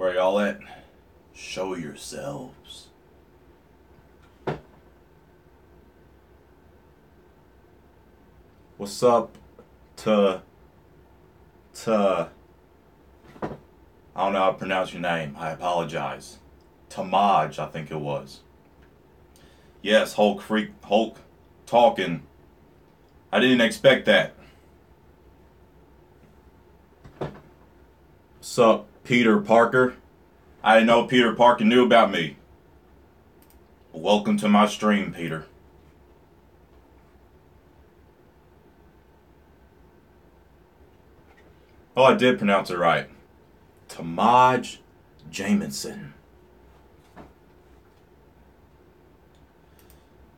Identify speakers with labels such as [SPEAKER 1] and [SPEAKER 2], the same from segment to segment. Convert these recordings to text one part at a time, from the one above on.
[SPEAKER 1] Where y'all at? Show yourselves. What's up to I don't know how to pronounce your name. I apologize. Tamaj, I think it was. Yes, Hulk talking. I didn't expect that. What's up, Peter Parker? I didn't know Peter Parker knew about me. Welcome to my stream, Peter. Oh, I did pronounce it right. Tamaj Jamison.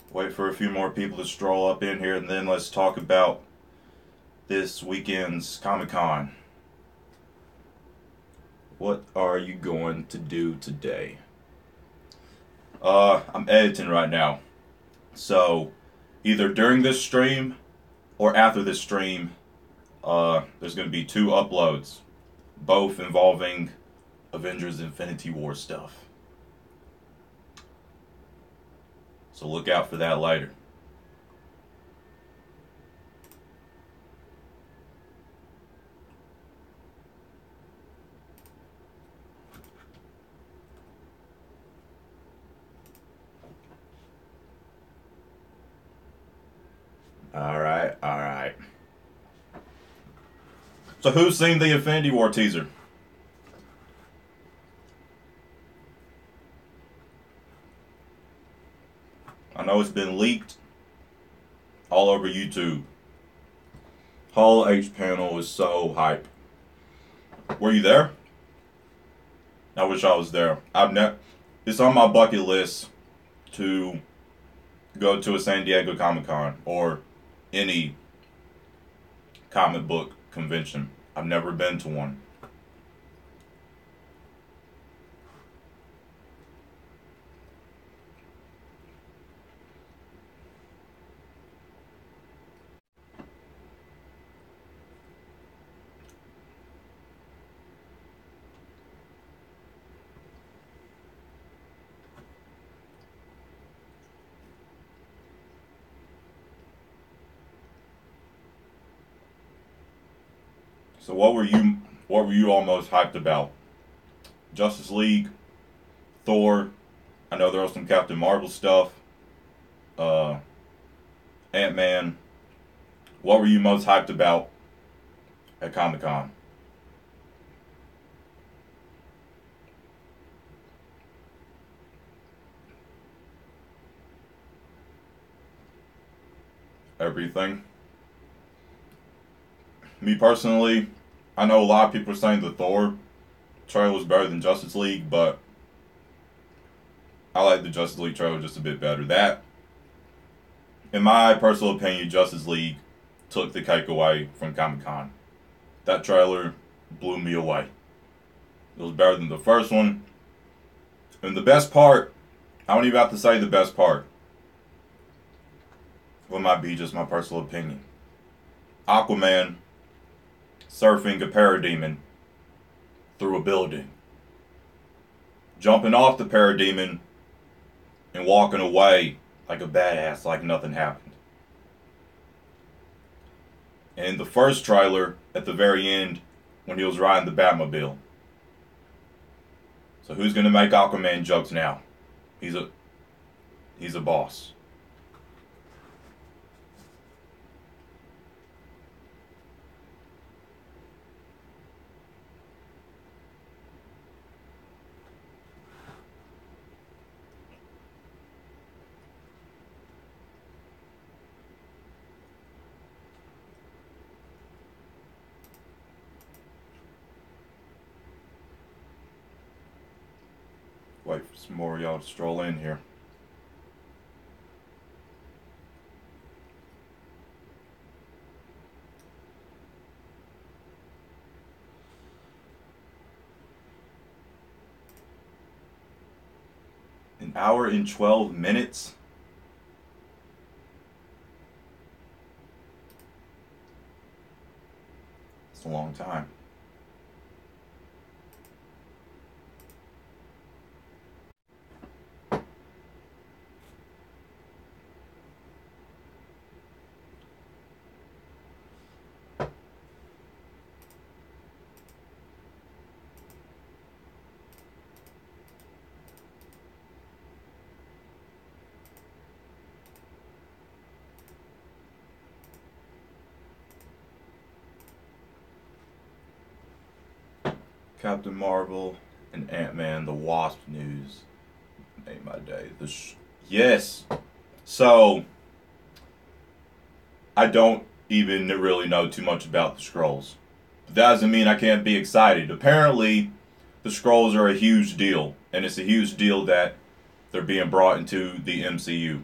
[SPEAKER 1] Wait for a few more people to stroll up in here, and then let's talk about this weekend's Comic-Con. What are you going to do today? I'm editing right now. So, either during this stream or after this stream, there's going to be 2 uploads, both involving Avengers Infinity War stuff. So look out for that later. Alright. So who's seen the Infinity War teaser? I know it's been leaked all over YouTube. Hall H panel is so hype. Were you there? I wish I was there. It's on my bucket list to go to a San Diego Comic-Con or any comic book convention. I've never been to one. So what were you almost hyped about? Justice League, Thor. I know there was some Captain Marvel stuff. Ant-Man. What were you most hyped about at Comic-Con? Everything. Me personally, I know a lot of people are saying the Thor trailer was better than Justice League, but I like the Justice League trailer just a bit better. That, in my personal opinion, Justice League took the cake away from Comic-Con. That trailer blew me away. It was better than the first one. And the best part, I don't even have to say the best part. What might be just my personal opinion. Aquaman surfing a parademon through a building. Jumping off the parademon and walking away like a badass, like nothing happened. And in the first trailer, at the very end, when he was riding the Batmobile. So who's gonna make Aquaman jokes now? He's a boss. Wait for some more of y'all to stroll in here. An hour and 12 minutes? It's a long time. Captain Marvel and Ant-Man the Wasp news made my day. Yes. So, I don't even really know too much about the Skrulls. But that doesn't mean I can't be excited. Apparently, the Skrulls are a huge deal. And it's a huge deal that they're being brought into the MCU.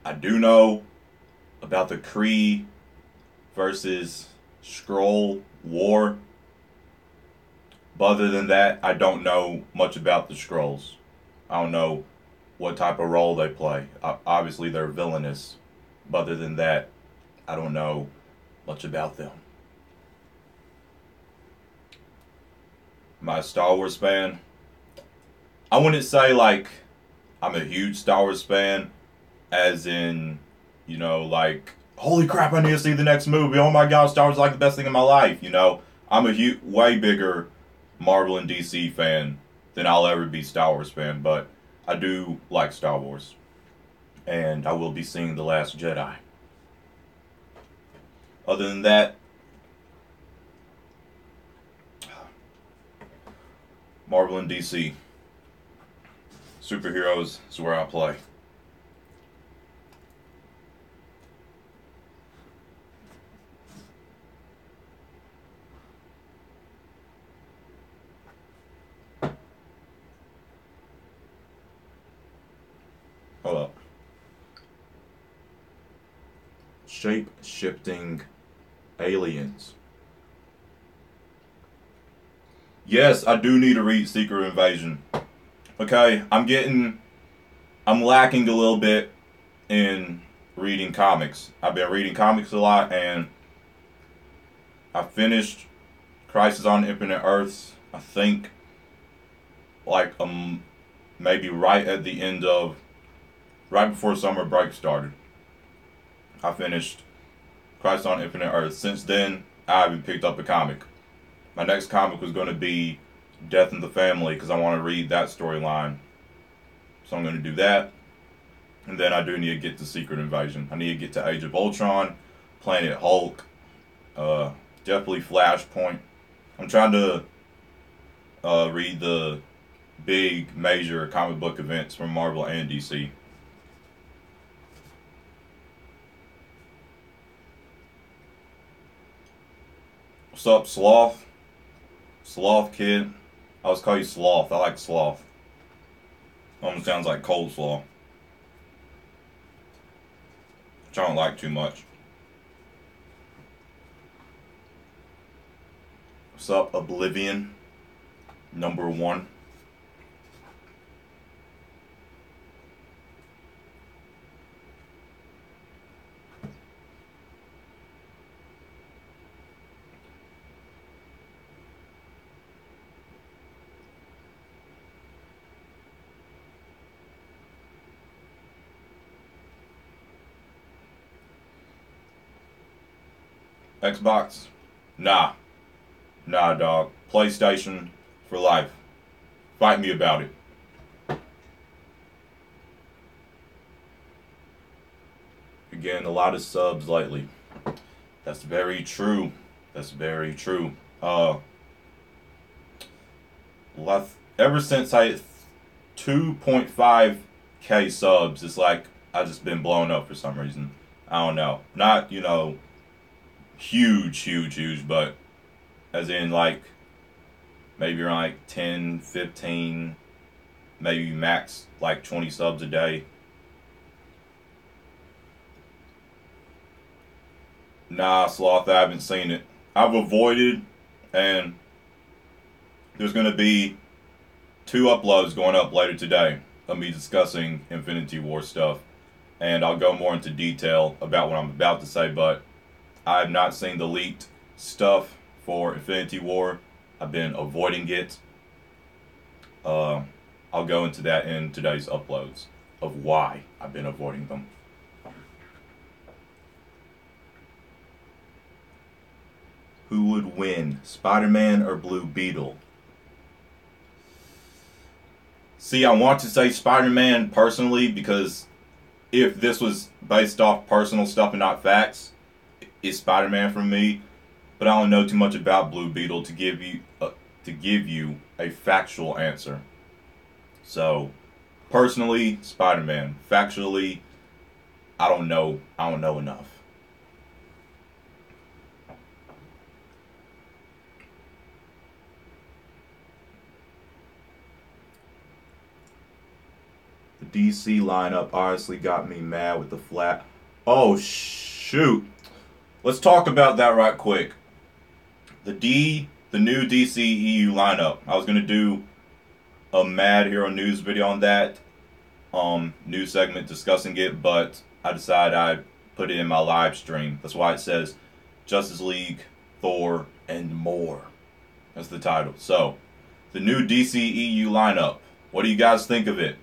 [SPEAKER 1] I do know about the Kree versus Skrull war. But other than that, I don't know much about the Skrulls. I don't know what type of role they play. Obviously, they're villainous. But other than that, I don't know much about them. Am I a Star Wars fan? I wouldn't say like I'm a huge Star Wars fan, as in, you know, like, holy crap, I need to see the next movie. Oh my god, Star Wars is like the best thing in my life. You know, I'm a way bigger Marvel and DC fan than I'll ever be Star Wars fan, but I do like Star Wars. And I will be seeing The Last Jedi. Other than that, Marvel and DC. Superheroes is where I play. Hold up. Shape-shifting aliens. Yes, I do need to read Secret Invasion. Okay, I'm lacking a little bit in reading comics. I've been reading comics a lot, and I finished Crisis on Infinite Earths, I think, like maybe right at the end of, right before summer break started. I finished Crisis on Infinite Earths. Since then, I haven't picked up a comic. My next comic was going to be Death in the Family, because I want to read that storyline. So I'm going to do that. And then I do need to get to Secret Invasion. I need to get to Age of Ultron, Planet Hulk, definitely Flashpoint. I'm trying to read the big major comic book events from Marvel and DC. What's up, Sloth? Sloth Kid. I always call you Sloth. I like Sloth. Almost sounds like coleslaw, which I don't like too much. What's up, Oblivion? #1. Xbox? Nah, dog. PlayStation for life. Fight me about it. Again, a lot of subs lately. That's very true. That's very true. Ever since I hit 2.5k subs, it's like I've just been blown up for some reason. I don't know. Not, you know, huge, but as in like maybe around like 10, 15, maybe max like 20 subs a day. Nah, Sloth, I haven't seen it. I've avoided, and there's going to be 2 uploads going up later today of me discussing Infinity War stuff, and I'll go more into detail about what I'm about to say, but I have not seen the leaked stuff for Infinity War. I've been avoiding it. I'll go into that in today's uploads of why I've been avoiding them. Who would win, Spider-Man or Blue Beetle? See, I want to say Spider-Man personally, because if this was based off personal stuff and not facts, it's Spider-Man for me. But I don't know too much about Blue Beetle to give you to give you a factual answer. So, personally, Spider-Man. Factually, I don't know enough. The DC lineup honestly got me mad with the flat. Oh, shoot. Let's talk about that right quick. The new DCEU lineup. I was going to do a Mad Hero News video on that. News segment discussing it, but I decided I'd put it in my live stream. That's why it says Justice League, Thor, and more. That's the title. So, the new DCEU lineup. What do you guys think of it?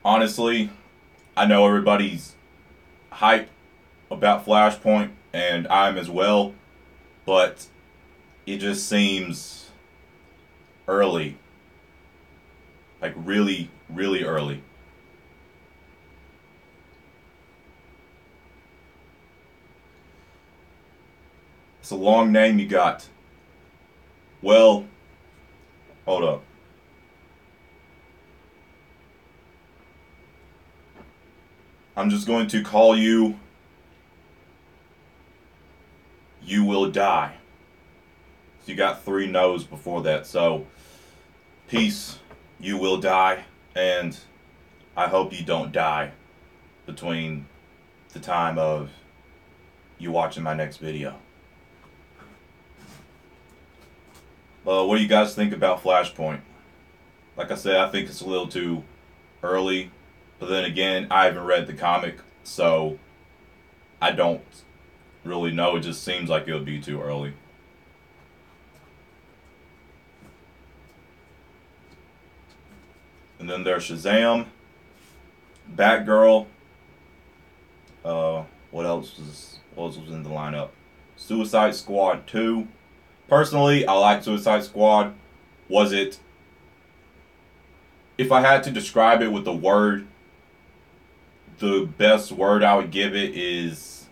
[SPEAKER 1] Honestly, I know everybody's hyped about Flashpoint, and I'm as well, but it just seems early. Like really, really early. It's a long name you got. Well, hold up. I'm just going to call you You Will Die. So you got 3 no's before that. So, peace, you will die, and I hope you don't die between the time of you watching my next video. What do you guys think about Flashpoint? Like I said, I think it's a little too early. But then again, I haven't read the comic, so I don't really know. It just seems like it would be too early. And then there's Shazam, Batgirl. What else was in the lineup? Suicide Squad 2. Personally, I like Suicide Squad. Was it? If I had to describe it with a word, the best word I would give it is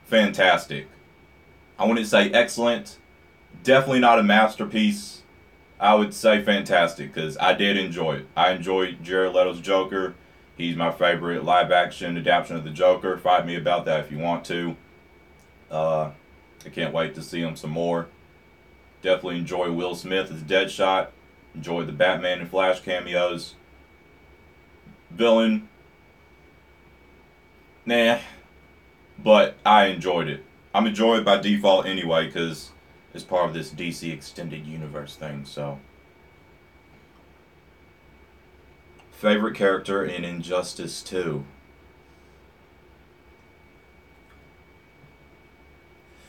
[SPEAKER 1] fantastic. I wouldn't say excellent. Definitely not a masterpiece. I would say fantastic because I did enjoy it. I enjoyed Jared Leto's Joker. He's my favorite live-action adaptation of the Joker. Fight me about that if you want to. I can't wait to see him some more. Definitely enjoy Will Smith as Deadshot. Enjoy the Batman and Flash cameos. Villain, nah, but I enjoyed it. I'm enjoying it by default anyway because it's part of this DC Extended Universe thing, so. Favorite character in Injustice 2?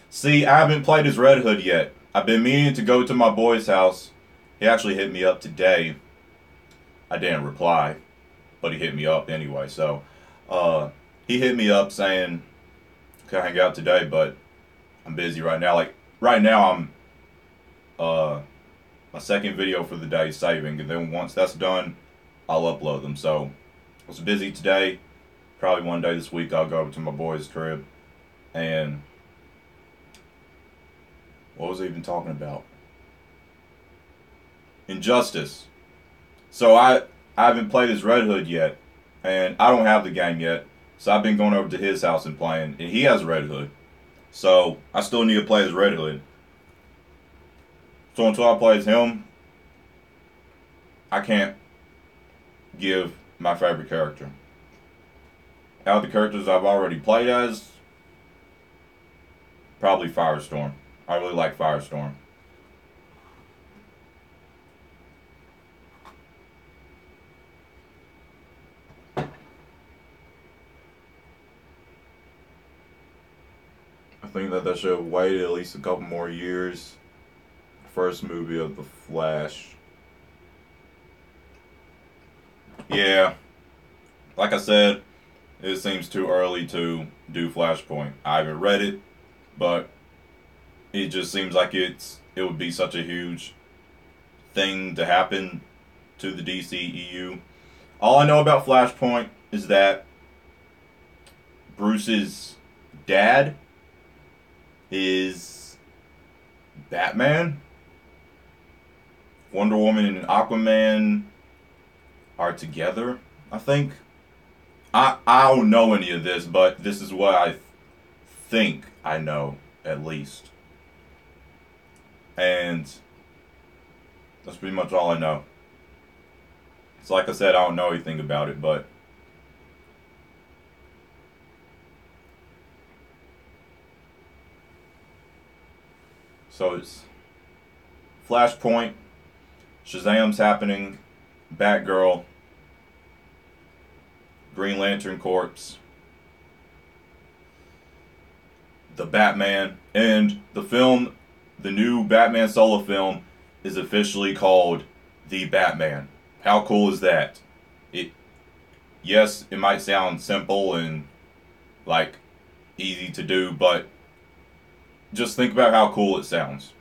[SPEAKER 1] See, I haven't played as Red Hood yet. I've been meaning to go to my boy's house. He actually hit me up today. I didn't reply, but he hit me up anyway. So, he hit me up saying, "Can I hang out today?" But I'm busy right now. Like right now, I'm my second video for the day saving, and then once that's done, I'll upload them. So, I was busy today. Probably one day this week I'll go over to my boy's crib. And what was I even talking about? Injustice. So I haven't played as Red Hood yet, and I don't have the game yet. So I've been going over to his house and playing, and he has Red Hood. So I still need to play as Red Hood. So until I play as him, I can't give my favorite character. Out of the characters I've already played as, probably Firestorm. I really like Firestorm. I think that they should have waited at least a couple more years. First movie of The Flash. Yeah. Like I said, it seems too early to do Flashpoint. I haven't read it, but it just seems like it would be such a huge thing to happen to the DCEU. All I know about Flashpoint is that Bruce's dad is Batman. Wonder Woman and Aquaman are together, I think. I don't know any of this, but this is what I think I know, at least. And that's pretty much all I know. It's like I said, I don't know anything about it, but so it's Flashpoint, Shazam's happening, Batgirl, Green Lantern Corps, the Batman, and the film, the new Batman solo film, is officially called The Batman. How cool is that? Yes, it might sound simple and like easy to do, but just think about how cool it sounds.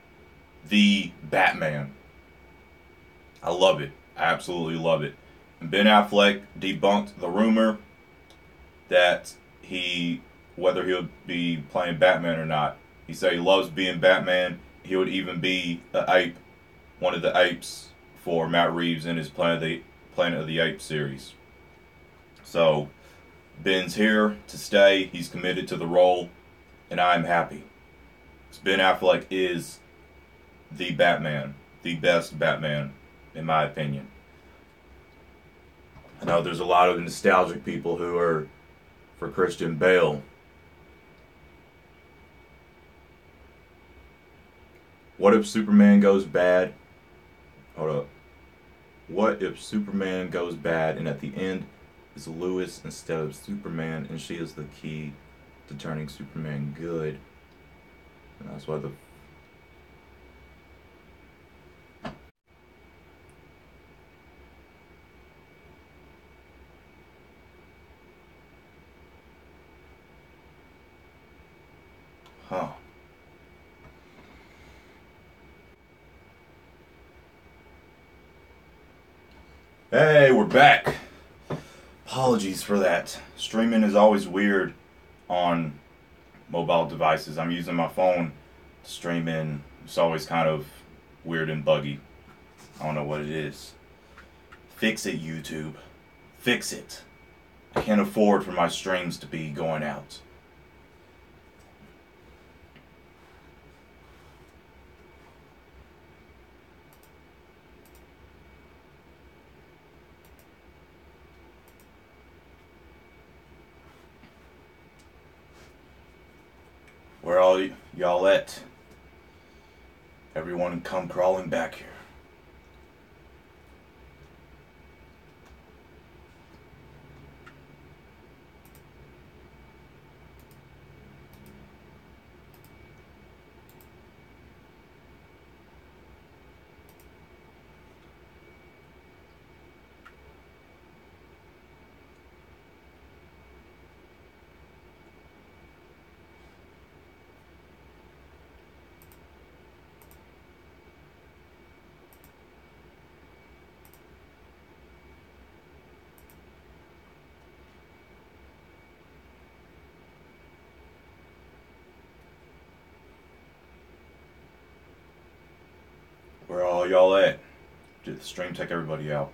[SPEAKER 1] The Batman. I love it. I absolutely love it. And Ben Affleck debunked the rumor that whether he'll be playing Batman or not. He said he loves being Batman. He would even be one of the apes for Matt Reeves in his Planet of the Apes series. So, Ben's here to stay. He's committed to the role, and I'm happy. Ben Affleck is the Batman, the best Batman, in my opinion. I know there's a lot of nostalgic people who are for Christian Bale. What if Superman goes bad? Hold up. What if Superman goes bad and at the end is Lois instead of Superman, and she is the key to turning Superman good? And that's why Huh. Hey, we're back. Apologies for that. Streaming is always weird on mobile devices. I'm using my phone to stream in. It's always kind of weird and buggy. I don't know what it is. Fix it, YouTube. Fix it. I can't afford for my streams to be going out. Where all y'all at? Everyone come crawling back here. Where all y'all at? Did the stream take everybody out?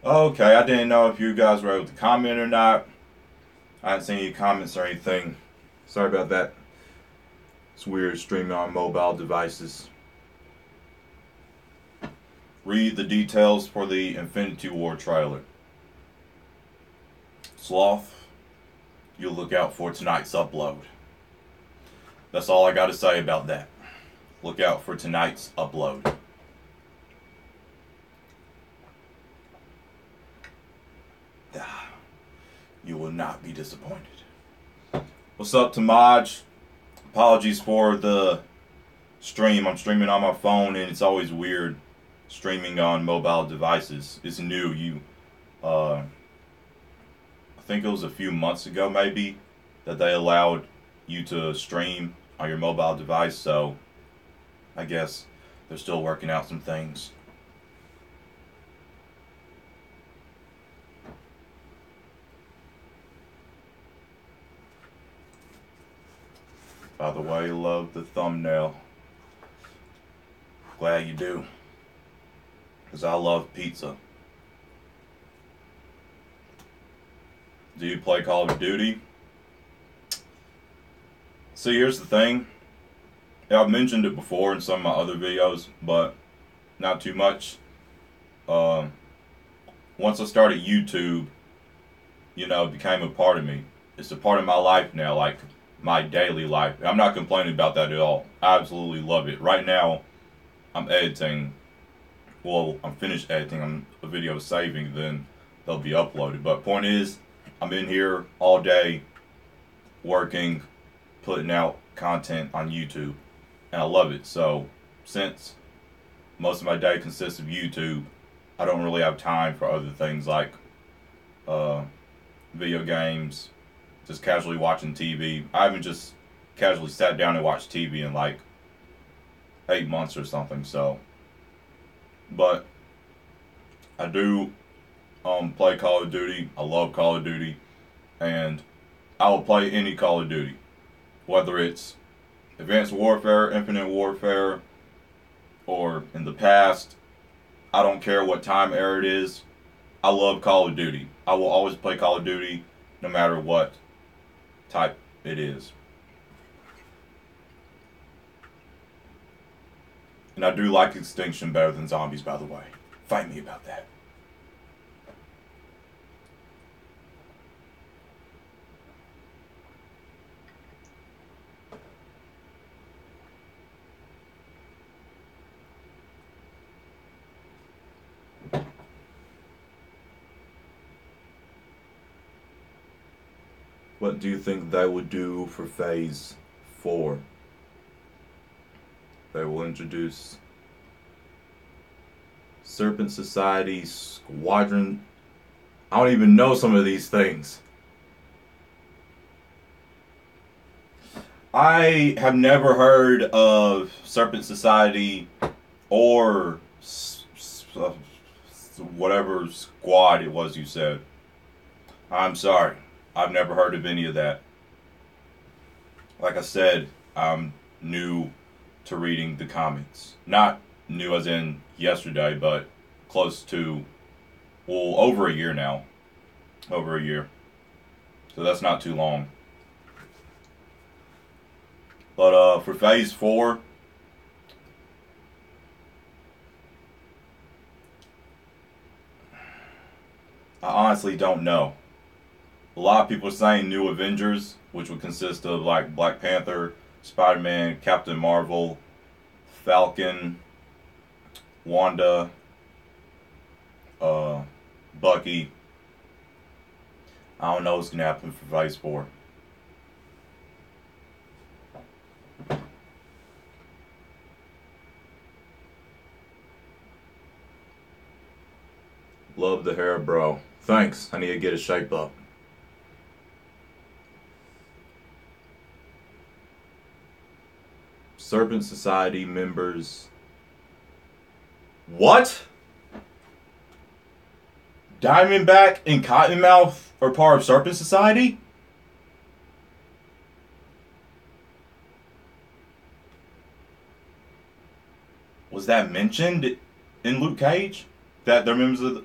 [SPEAKER 1] Okay, I didn't know if you guys were able to comment or not. I didn't see any comments or anything. Sorry about that. It's weird streaming on mobile devices. Read the details for the Infinity War trailer. Sloth, you'll look out for tonight's upload. That's all I got to say about that. Look out for tonight's upload. You will not be disappointed. What's up, Tamaj? Apologies for the stream. I'm streaming on my phone, and it's always weird streaming on mobile devices. It's new. I think it was a few months ago, maybe, that they allowed you to stream on your mobile device. So, I guess they're still working out some things. By the way, love the thumbnail. Glad you do. Because I love pizza. Do you play Call of Duty? See, here's the thing. Yeah, I've mentioned it before in some of my other videos, but not too much. Once I started YouTube, it became a part of me. It's a part of my life now, like my daily life. I'm not complaining about that at all. I absolutely love it. Right now, I'm editing. Well, I'm finished editing. A video saving, then they'll be uploaded. But point is, I'm in here all day working, putting out content on YouTube, and I love it. So since most of my day consists of YouTube, I don't really have time for other things like video games, just casually watching TV. I haven't just casually sat down and watched TV in like 8 months or something. So, but I do play Call of Duty. I love Call of Duty, and I will play any Call of Duty, whether it's Advanced Warfare, Infinite Warfare, or in the past. I don't care what time era it is. I love Call of Duty. I will always play Call of Duty no matter what type it is. And I do like Extinction better than Zombies, by the way. Fight me about that. What do you think they would do for Phase 4? They will introduce Serpent Society, Squadron. I don't even know some of these things. I have never heard of Serpent Society or whatever squad it was you said. I'm sorry. I've never heard of any of that. Like I said, I'm new to reading the comics. Not new as in yesterday, but close to, well, over a year now. Over a year. So that's not too long. But for Phase 4, I honestly don't know. A lot of people are saying New Avengers, which would consist of like Black Panther, Spider-Man, Captain Marvel, Falcon, Wanda, Bucky. I don't know what's going to happen for Phase 4. Love the hair, bro. Thanks. I need to get a shape up. Serpent Society members. What? Diamondback and Cottonmouth are part of Serpent Society? Was that mentioned in Luke Cage? That they're members of the...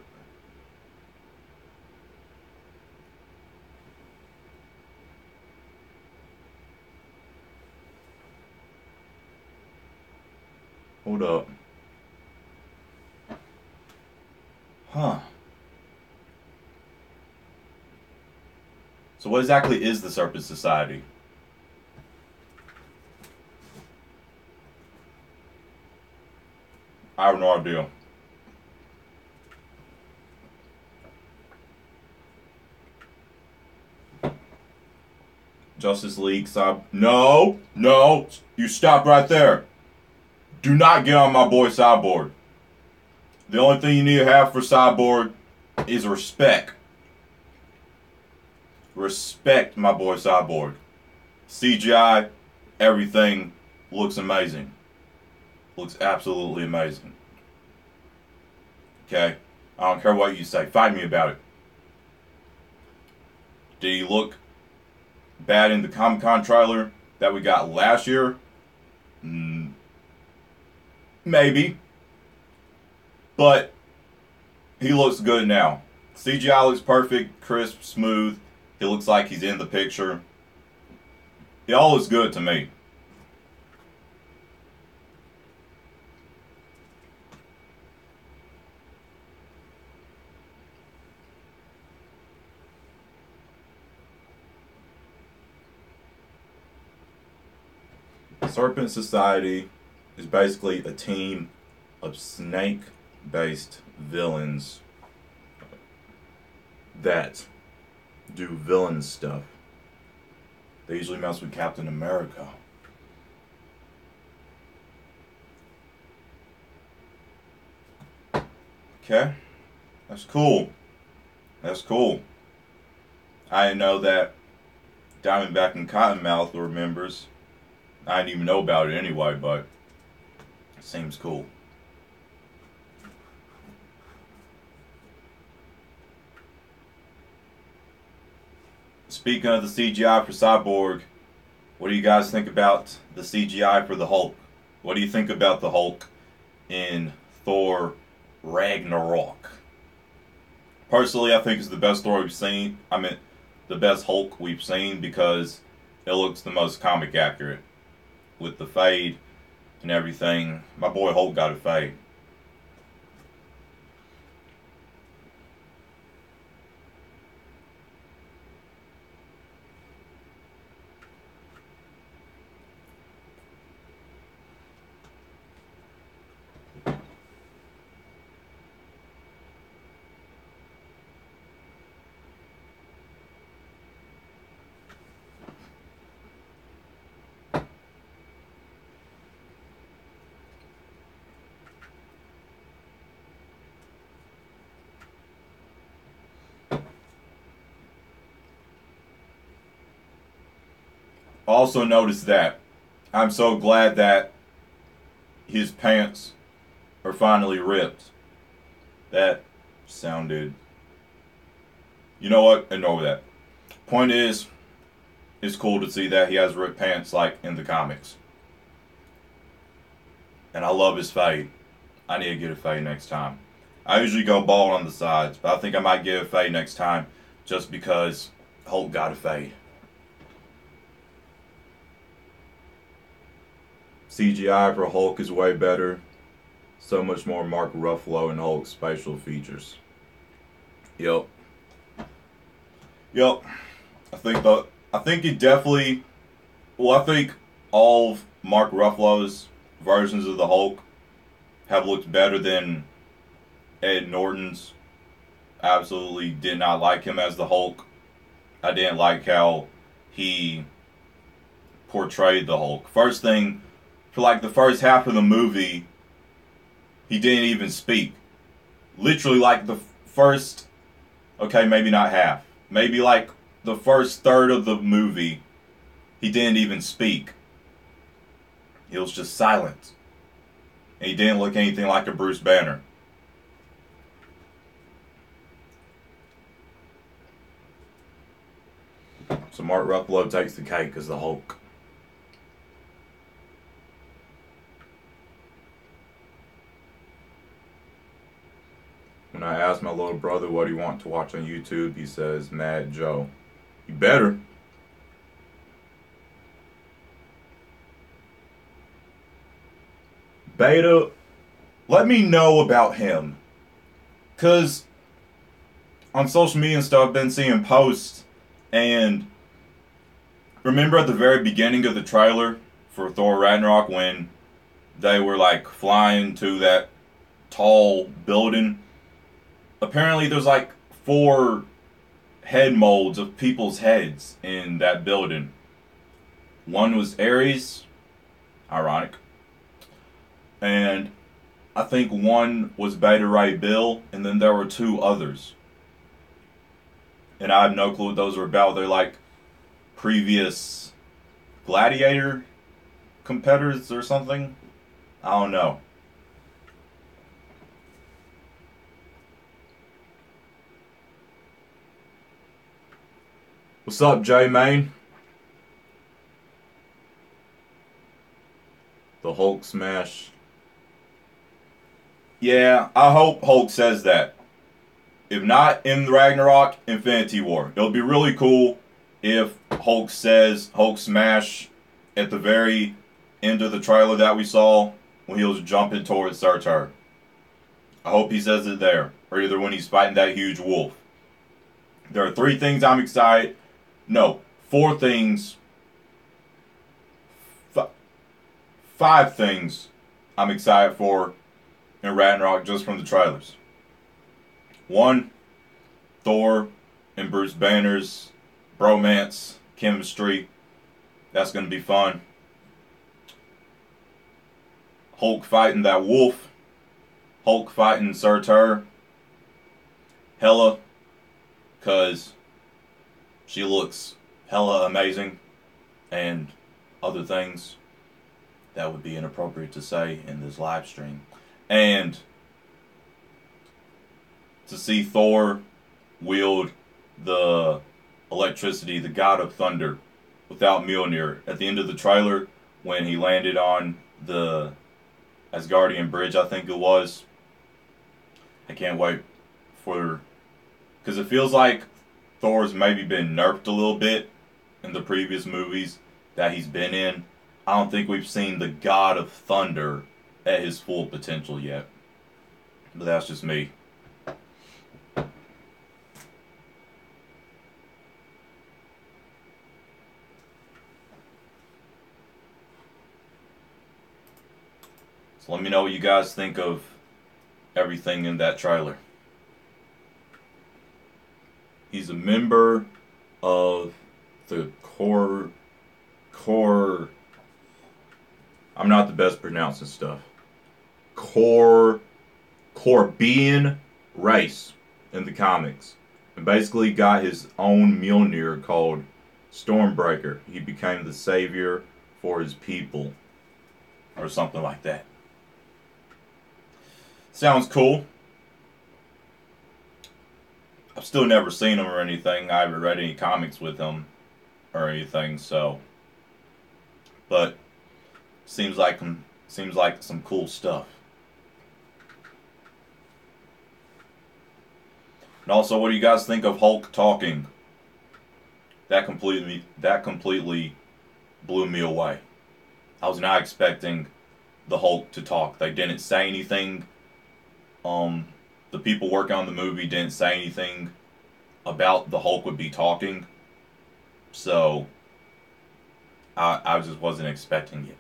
[SPEAKER 1] Hold up. Huh. So what exactly is the Serpent Society? I have no idea. Justice League No, you stop right there. Do not get on my boy Cyborg. The only thing you need to have for Cyborg is respect. Respect my boy Cyborg. CGI, everything looks amazing. Looks absolutely amazing. Okay? I don't care what you say. Fight me about it. Did he look bad in the Comic-Con trailer that we got last year? Maybe. But he looks good now. CGI looks perfect, crisp, smooth. He looks like he's in the picture. It all looks good to me. Serpent Society is basically a team of snake-based villains that do villain stuff. They usually mess with Captain America. Okay, that's cool. That's cool. I didn't know that Diamondback and Cottonmouth were members. I didn't even know about it anyway, but it seems cool. Speaking of the CGI for Cyborg, what do you guys think about the CGI for the Hulk? What do you think about the Hulk in Thor Ragnarok? Personally, I think it's the best Thor we've seen. I mean, the best Hulk we've seen because it looks the most comic accurate. With the fade and everything. My boy Hulk got a fade. Also notice that I'm so glad that his pants are finally ripped. That sounded... You know what? Ignore that. Point is, it's cool to see that he has ripped pants like in the comics. And I love his fade. I need to get a fade next time. I usually go bald on the sides, but I think I might get a fade next time just because Hulk got a fade. CGI for Hulk is way better. So much more Mark Ruffalo and Hulk's facial features. Yep. I think it definitely... Well, I think all of Mark Ruffalo's versions of the Hulk have looked better than Ed Norton's. I absolutely did not like him as the Hulk. I didn't like how he portrayed the Hulk. First thing, for like the first half of the movie, he didn't even speak. Literally like the first, okay, maybe not half. Maybe like the first third of the movie, he didn't even speak. He was just silent. And he didn't look anything like a Bruce Banner. So Mark Ruffalo takes the cake as the Hulk. When I ask my little brother what he wants to watch on YouTube, he says, Mad Joe. You better. Beta, let me know about him. Because on social media and stuff, I've been seeing posts, and remember at the very beginning of the trailer for Thor Ragnarok when they were like flying to that tall building? Apparently there's like 4 head molds of people's heads in that building. One was Ares, ironic, and I think one was Beta Ray Bill, and then there were 2 others. And I have no clue what those are about. They're like previous gladiator competitors or something. I don't know. What's up, J Main? The Hulk smash. Yeah, I hope Hulk says that. If not in Ragnarok, Infinity War. It'll be really cool if Hulk says Hulk smash at the very end of the trailer that we saw when he was jumping towards Surtur. I hope he says it there, or either when he's fighting that huge wolf. There are 3 things I'm excited. No, 4 things. 5 things I'm excited for in Ragnarok just from the trailers. 1, Thor and Bruce Banner's bromance, chemistry. That's going to be fun. Hulk fighting that wolf. Hulk fighting Surtur. Hela, because she looks hella amazing, and other things that would be inappropriate to say in this live stream. And to see Thor wield the electricity, the god of thunder, without Mjolnir at the end of the trailer when he landed on the Asgardian bridge, I think it was. I can't wait for, because it feels like Thor's maybe been nerfed a little bit in the previous movies that he's been in. I don't think we've seen the god of thunder at his full potential yet. But that's just me. So let me know what you guys think of everything in that trailer. He's a member of the core. I'm not the best pronouncing stuff. Corbian race in the comics, and basically got his own Mjolnir called Stormbreaker. He became the savior for his people, or something like that. Sounds cool. I've still never seen him or anything. I haven't read any comics with him or anything, so. But seems like some cool stuff. And also, what do you guys think of Hulk talking? That completely blew me away. I was not expecting the Hulk to talk. They didn't say anything. The people working on the movie didn't say anything about the Hulk would be talking. So I just wasn't expecting it.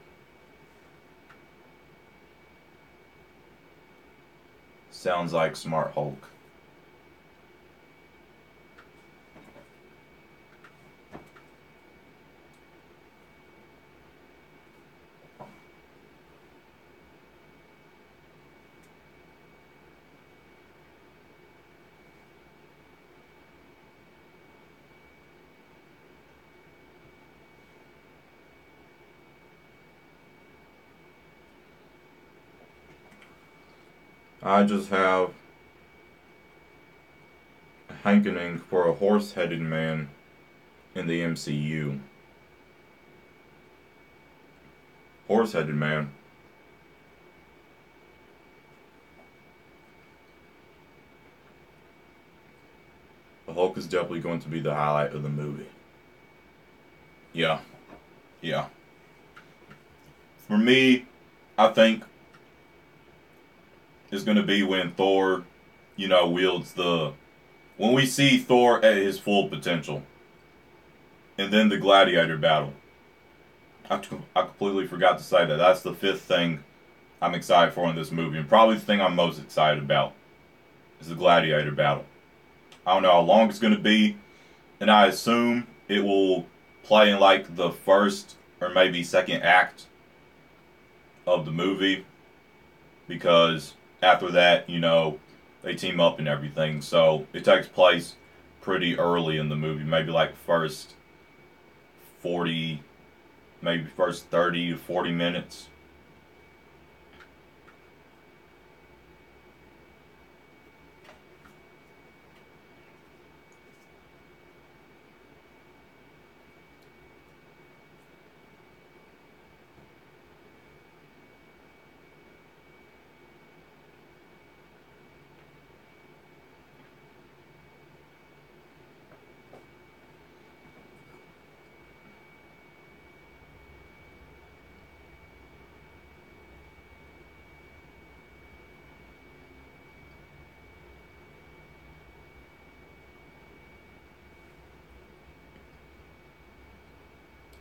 [SPEAKER 1] Sounds like smart Hulk. I just have a hankering for a horse-headed man in the MCU. Horse-headed man. The Hulk is definitely going to be the highlight of the movie. Yeah. For me, I think is going to be when Thor, wields when we see Thor at his full potential. And then the gladiator battle. I completely forgot to say that. That's the fifth thing I'm excited for in this movie. And probably the thing I'm most excited about is the gladiator battle. I don't know how long it's going to be. And I assume it will play in like the first or maybe second act of the movie. Because after that, they team up and everything. So it takes place pretty early in the movie. Maybe like first 30 to 40 minutes.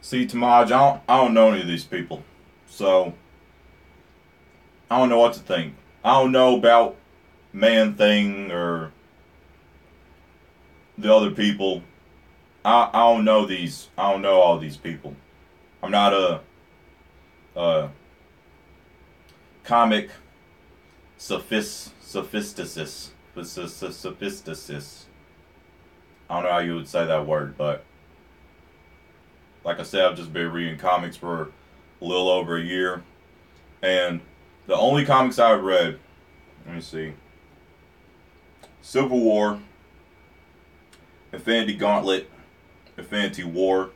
[SPEAKER 1] See, Tamaj, I don't know any of these people. So, I don't know what to think. I don't know about Man-Thing or the other people. I don't know these. I don't know all these people. I'm not a comic sophisticist. I don't know how you would say that word, but like I said, I've just been reading comics for a little over a year. And the only comics I've read, let me see, Civil War, Infinity Gauntlet, Infinity War,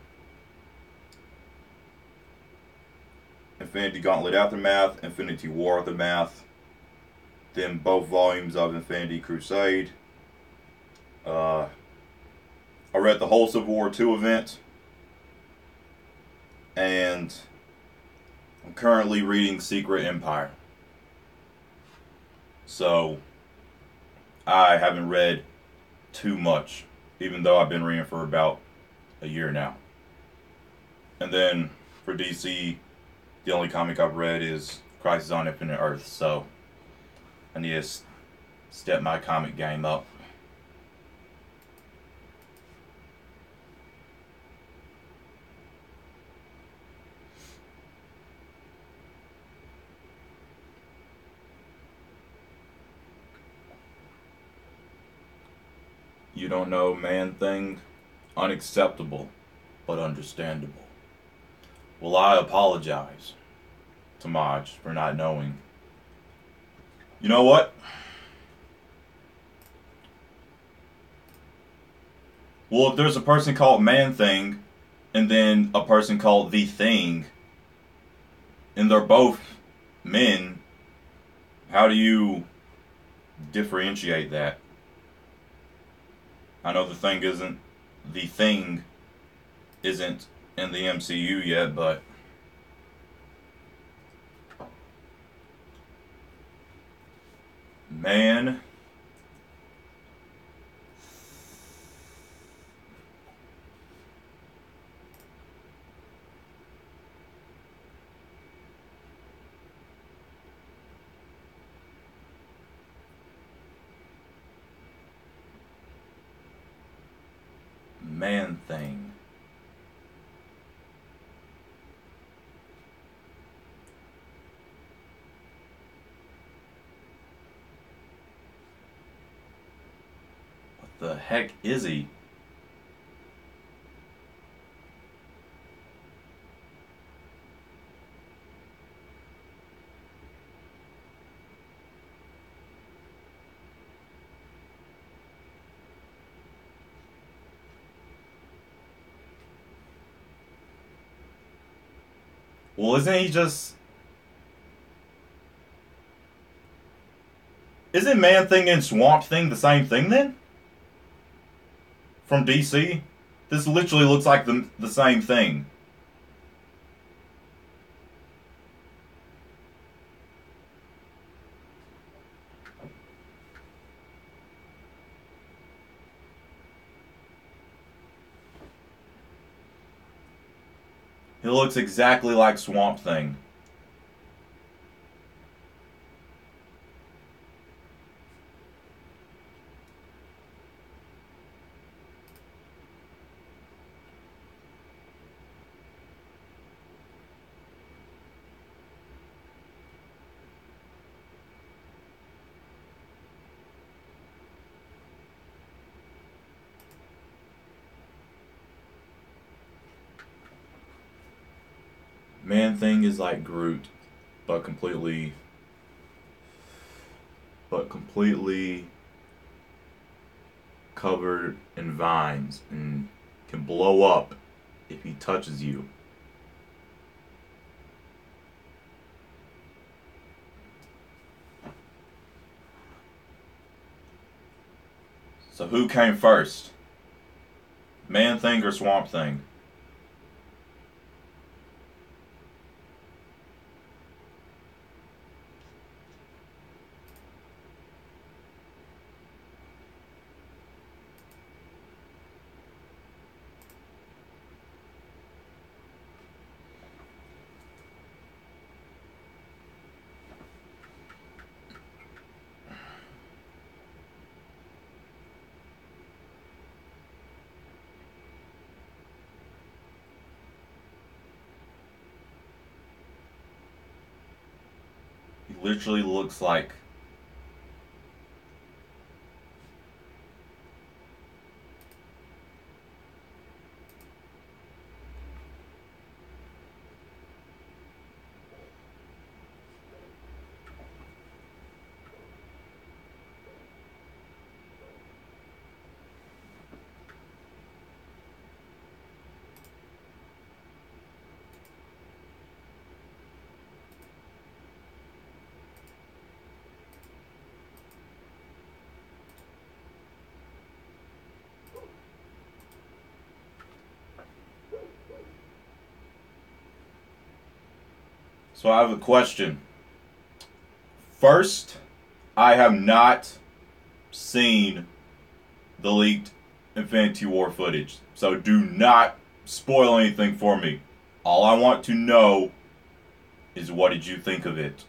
[SPEAKER 1] Infinity Gauntlet Aftermath, Infinity War Aftermath, then both volumes of Infinity Crusade. I read the whole Civil War 2 event, and I'm currently reading Secret Empire. So, I haven't read too much, even though I've been reading for about a year now. And then, for DC, the only comic I've read is Crisis on Infinite Earth, so I need to step my comic game up. You don't know Man-Thing? Unacceptable, but understandable. Well, I apologize to Maj for not knowing. You know what? Well, if there's a person called Man-Thing, and then a person called The Thing, and they're both men, how do you differentiate that? I know The Thing isn't in the MCU yet, but Man Man-Thing. What the heck is he? Well, isn't he just... Isn't Man-Thing and Swamp Thing the same thing then? From DC? This literally looks like the same thing. He looks exactly like Swamp Thing. Man Thing is like Groot, but completely covered in vines and can blow up if he touches you. So who came first? Man Thing or Swamp Thing? He literally looks like So I have a question. First, I have not seen the leaked Infinity War footage, so do not spoil anything for me. All I want to know is what did you think of it?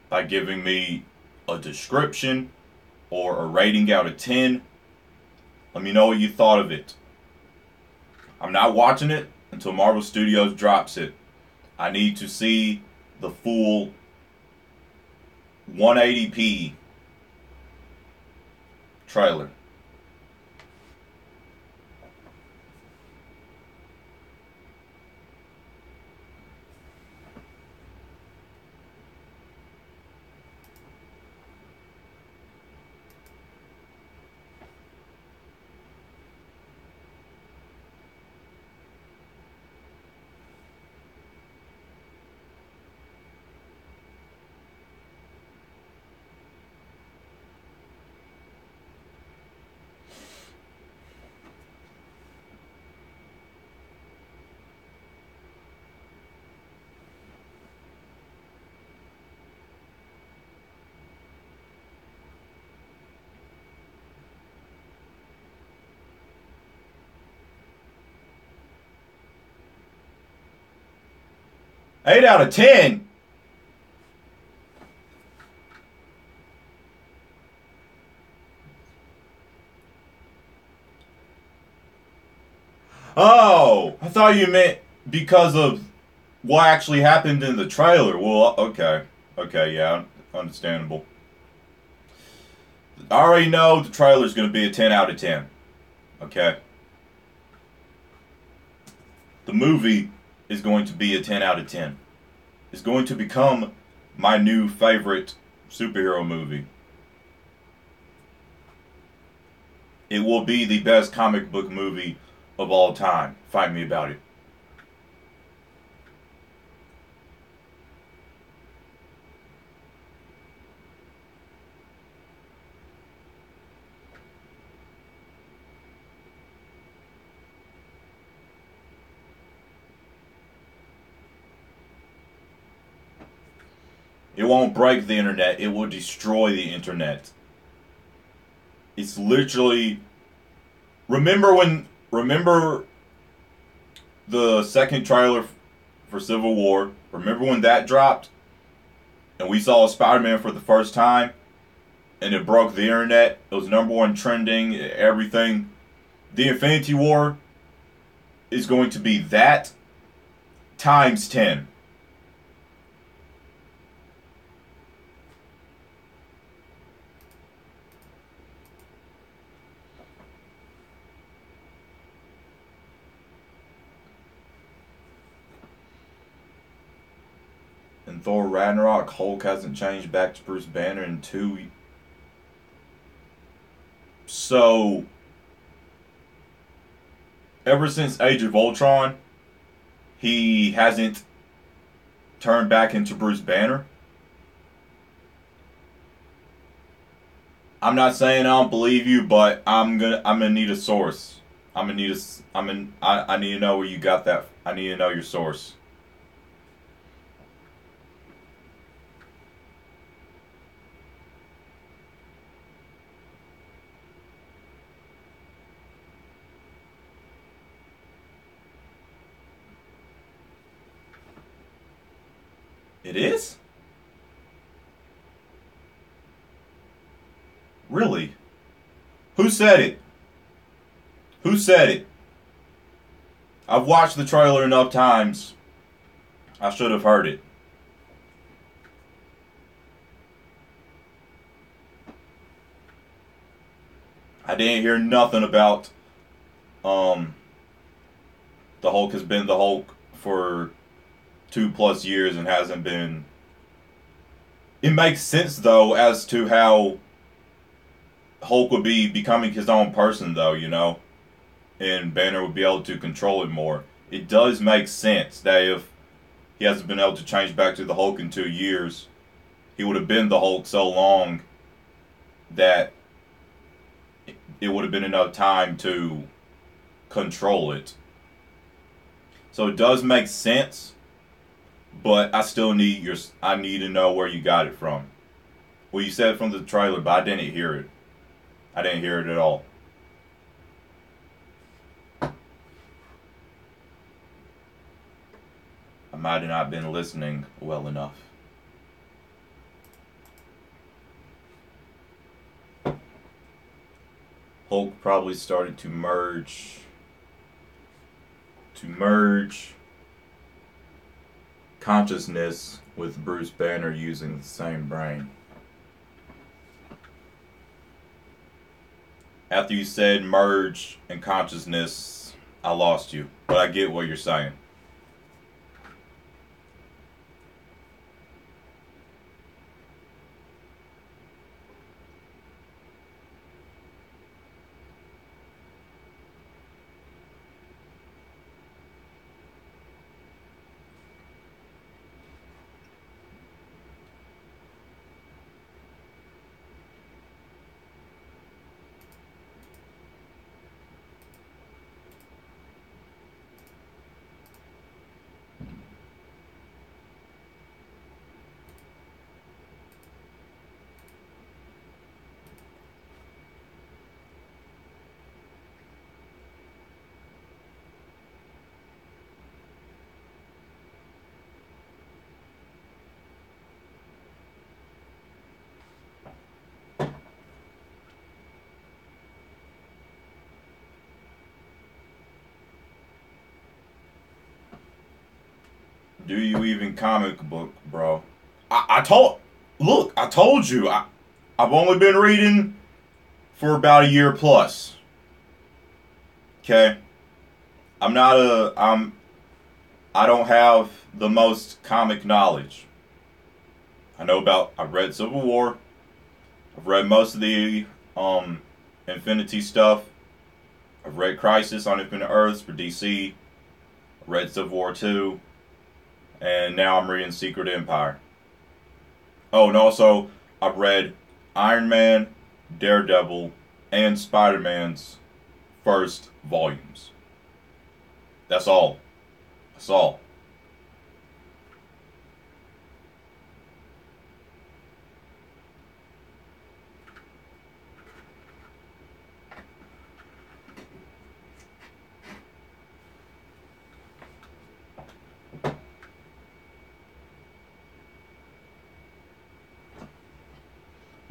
[SPEAKER 1] By giving me a description or a rating out of 10. Let me know what you thought of it. I'm not watching it until Marvel Studios drops it. I need to see the full 180p trailer. Eight out of 10? Oh, I thought you meant because of what actually happened in the trailer. Well, okay. Okay, yeah, understandable. I already know the trailer's going to be a 10 out of 10. Okay? The movie is going to be a 10 out of 10. It's going to become my new favorite superhero movie. It will be the best comic book movie of all time. Fight me about it. It won't break the internet. It will destroy the internet. It's literally... Remember the second trailer for Civil War. Remember when that dropped? And we saw Spider-Man for the first time? And it broke the internet. It was #1 trending, everything. The Infinity War is going to be that times 10. And Thor Ragnarok, Hulk hasn't changed back to Bruce Banner in 2. So, ever since Age of Ultron, he hasn't turned back into Bruce Banner. I'm not saying I don't believe you, but I'm gonna need a source. I need to know where you got that. I need to know your source. It is? Really? Who said it? Who said it? I've watched the trailer enough times. I should have heard it. I didn't hear nothing about um the Hulk has been the Hulk for 2+ years and hasn't been. It makes sense though as to how Hulk would be becoming his own person though, and Banner would be able to control it more. It does make sense that if he hasn't been able to change back to the Hulk in 2 years, he would have been the Hulk so long that it would have been enough time to control it. So it does make sense, but I need to know where you got it from. Well, you said it from the trailer, but I didn't hear it. I didn't hear it at all. I might have not been listening well enough. Hulk probably started to merge consciousness with Bruce Banner using the same brain. After you said merge and consciousness, I lost you. But I get what you're saying. Do you even comic book, bro? I told you. I've only been reading for about a year plus. Okay? I don't have the most comic knowledge. I've read Civil War. I've read most of the Infinity stuff. I've read Crisis on Infinite Earths for DC. I read Civil War 2. And now I'm reading Secret Empire. Oh, and also I've read Iron Man, Daredevil, and Spider-Man's first volumes. That's all. That's all.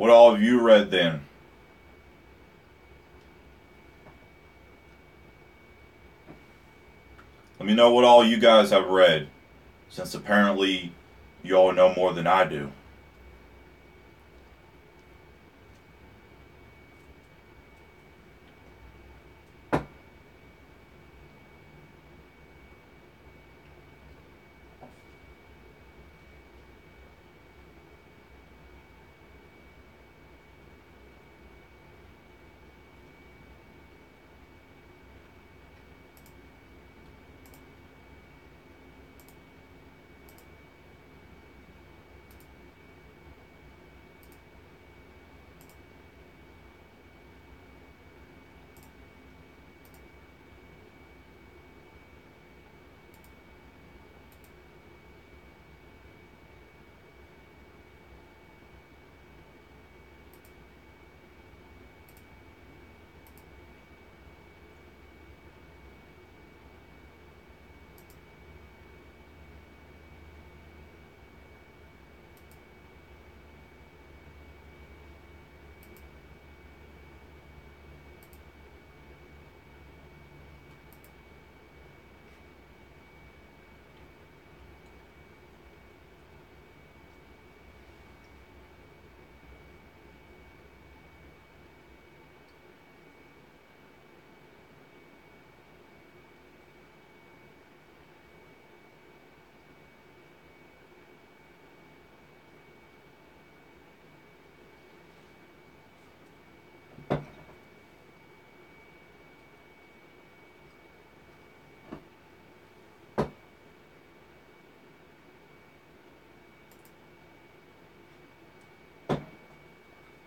[SPEAKER 1] What all have you read then? Let me know what all you guys have read, since apparently you all know more than I do.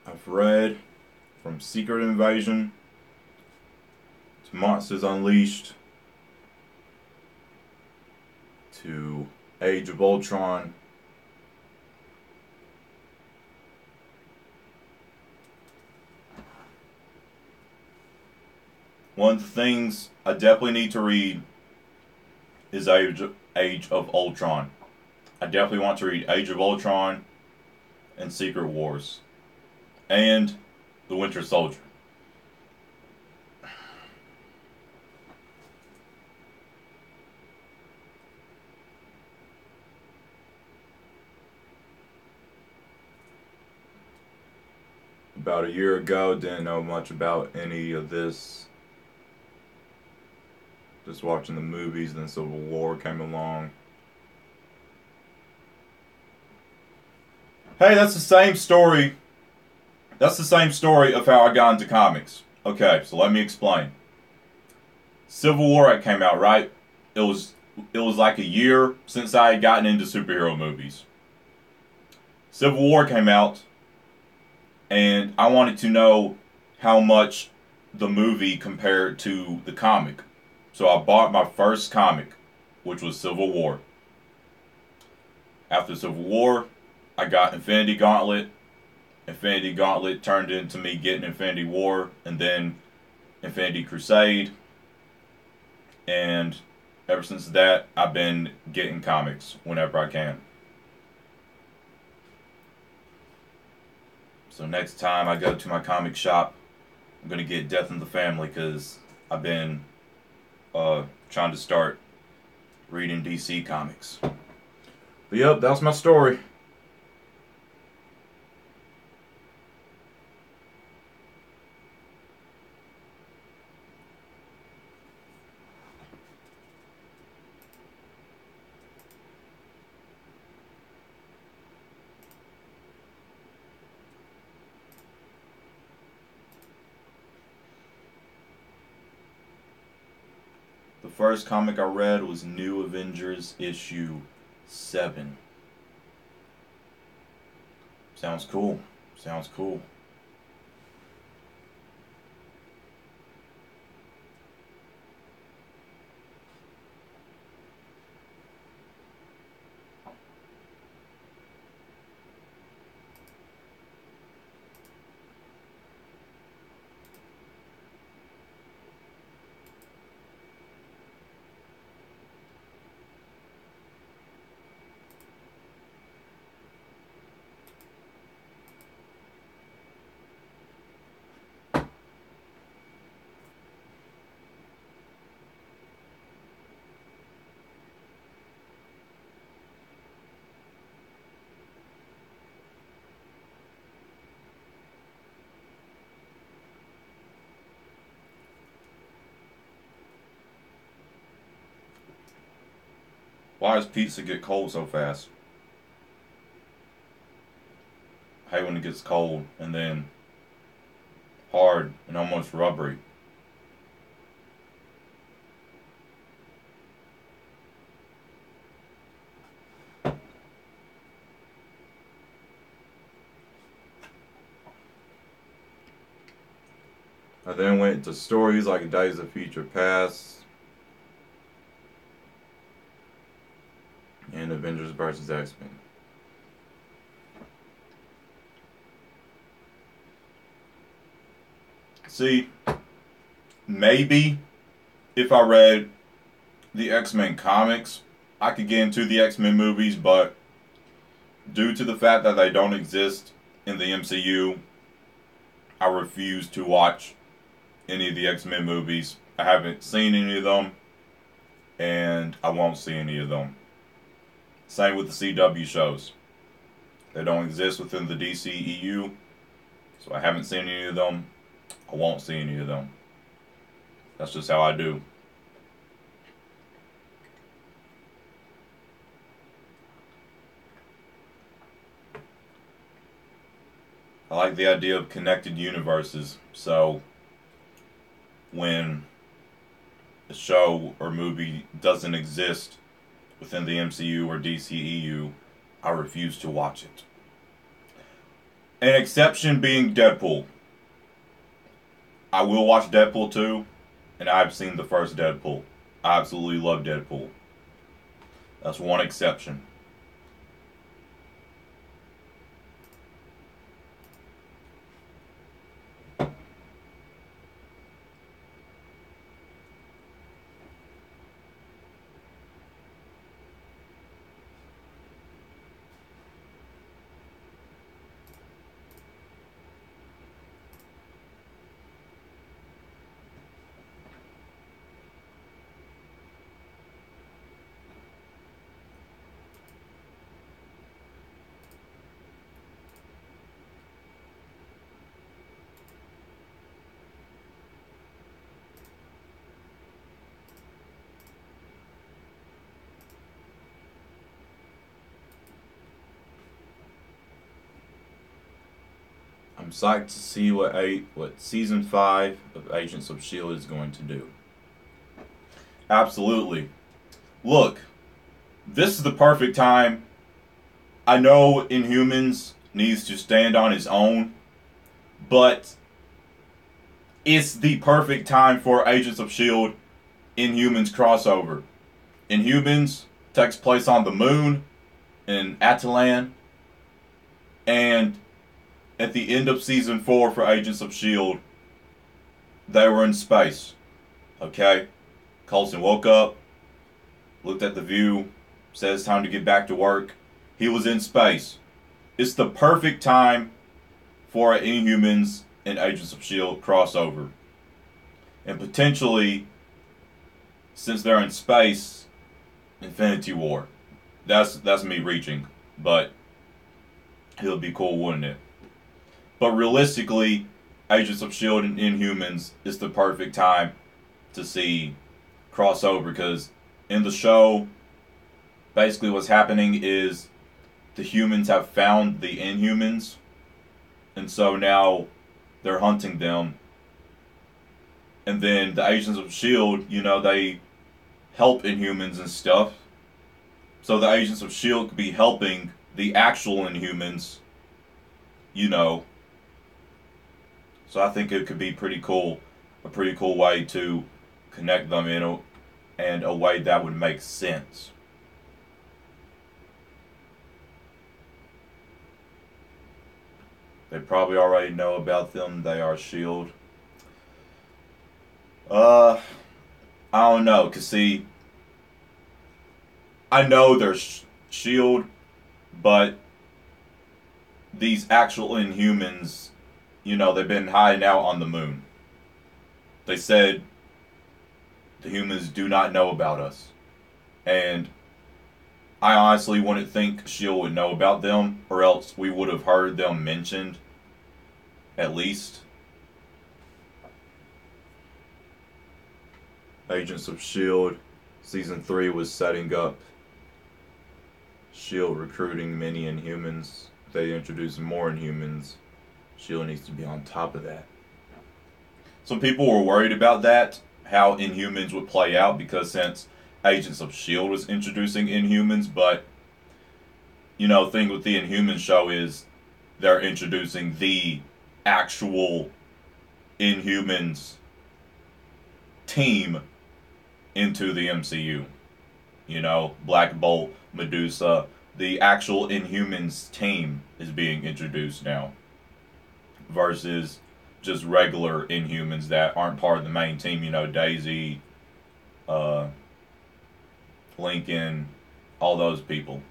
[SPEAKER 1] I've read from Secret Invasion to Monsters Unleashed to Age of Ultron. One of the things I definitely need to read is Age of Ultron. I definitely want to read Age of Ultron and Secret Wars. And The Winter Soldier. About a year ago, didn't know much about any of this. Just watching the movies, then Civil War came along. Hey, that's the same story. That's the same story of how I got into comics. Okay, so let me explain. Civil War came out, right? It was like a year since I had gotten into superhero movies. Civil War came out, and I wanted to know how much the movie compared to the comic. So I bought my first comic, which was Civil War. After Civil War, I got Infinity Gauntlet. Infinity Gauntlet turned into me getting Infinity War, and then Infinity Crusade. And ever since that, I've been getting comics whenever I can. So next time I go to my comic shop, I'm going to get Death in the Family, because I've been trying to start reading DC comics. But yep, that was my story. The first comic I read was New Avengers issue 7. Sounds cool. Sounds cool. Why does pizza get cold so fast? I hate when it gets cold and then hard and almost rubbery. I then went to stories like Days of Future Past and Avengers vs. X-Men. See, maybe if I read the X-Men comics, I could get into the X-Men movies, but due to the fact that they don't exist in the MCU, I refuse to watch any of the X-Men movies. I haven't seen any of them, and I won't see any of them. Same with the CW shows. They don't exist within the DCEU, so I haven't seen any of them. I won't see any of them. That's just how I do. I like the idea of connected universes, so when a show or movie doesn't exist within the MCU or DCEU, I refuse to watch it. An exception being Deadpool. I will watch Deadpool 2, and I've seen the first Deadpool. I absolutely love Deadpool. That's one exception. I'm psyched to see what season 5 of Agents of S.H.I.E.L.D. is going to do. Absolutely. Look, this is the perfect time. I know Inhumans needs to stand on his own, but it's the perfect time for Agents of S.H.I.E.L.D. Inhumans crossover. Inhumans takes place on the moon in Atalan, and at the end of season 4 for Agents of S.H.I.E.L.D., they were in space. Okay? Coulson woke up, looked at the view, said it's time to get back to work. He was in space. It's the perfect time for an Inhumans and Agents of S.H.I.E.L.D. crossover. And potentially, since they're in space, Infinity War. That's me reaching, but it would be cool, wouldn't it? But realistically, Agents of S.H.I.E.L.D. and Inhumans is the perfect time to see crossover, because in the show, basically what's happening is the humans have found the Inhumans, and so now they're hunting them. And then the Agents of S.H.I.E.L.D., they help Inhumans and stuff. So the Agents of S.H.I.E.L.D. could be helping the actual Inhumans, So I think it could be pretty cool, a pretty cool way to connect them and a way that would make sense. They probably already know about them. They are S.H.I.E.L.D. I don't know, cause see, I know they're S.H.I.E.L.D., but these actual Inhumans, they've been hiding out on the moon. They said the humans do not know about us. And I honestly wouldn't think S.H.I.E.L.D. would know about them, or else we would have heard them mentioned, at least. Agents of S.H.I.E.L.D. Season 3 was setting up Shield recruiting many Inhumans. If they introduce more Inhumans, Shield needs to be on top of that. Some people were worried about that, how Inhumans would play out, because since Agents of Shield was introducing Inhumans, but thing with the Inhumans show is they're introducing the actual Inhumans team into the MCU. Black Bolt, Medusa, the actual Inhumans team is being introduced now, versus just regular Inhumans that aren't part of the main team. Daisy, Lincoln, all those people.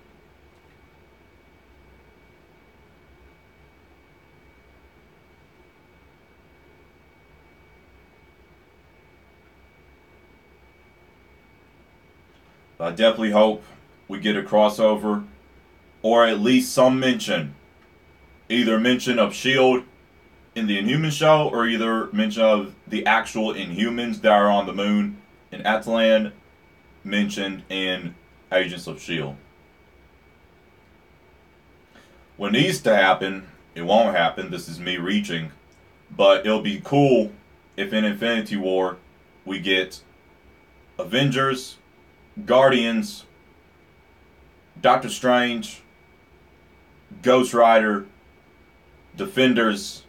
[SPEAKER 1] I definitely hope we get a crossover, or at least some mention. Either mention of S.H.I.E.L.D. in the Inhuman show, or either mention of the actual Inhumans that are on the moon in Attilan mentioned in Agents of S.H.I.E.L.D. What needs to happen, it won't happen, this is me reaching, but it'll be cool if in Infinity War we get Avengers, Guardians, Doctor Strange, Ghost Rider, Defenders,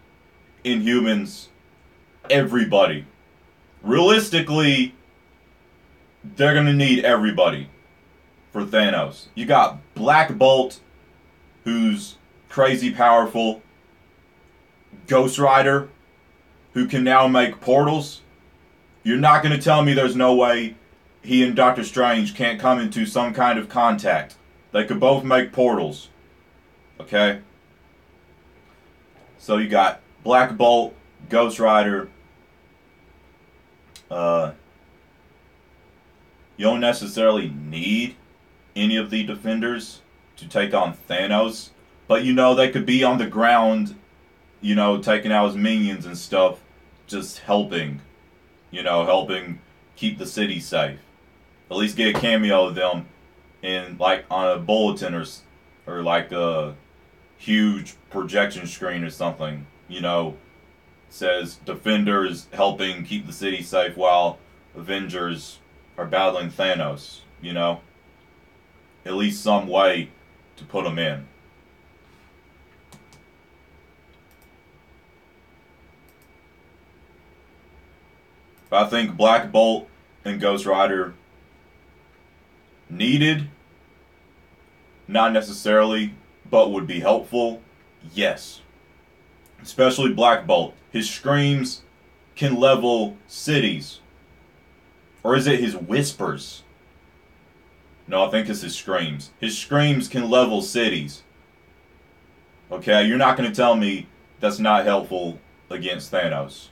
[SPEAKER 1] Inhumans, everybody. Realistically, they're going to need everybody for Thanos. You got Black Bolt, who's crazy powerful. Ghost Rider, who can now make portals. You're not going to tell me there's no way he and Doctor Strange can't come into some kind of contact. They could both make portals. Okay? So you got Black Bolt, Ghost Rider. You don't necessarily need any of the Defenders to take on Thanos. But they could be on the ground, taking out his minions and stuff, just helping. Helping keep the city safe. At least get a cameo of them in, like, on a bulletin or like a huge projection screen or something. Says Defenders helping keep the city safe while Avengers are battling Thanos. At least some way to put them in. But I think Black Bolt and Ghost Rider needed, not necessarily, but would be helpful, yes. Especially Black Bolt. His screams can level cities. Or is it his whispers? No, I think it's his screams. His screams can level cities. Okay, you're not going to tell me that's not helpful against Thanos.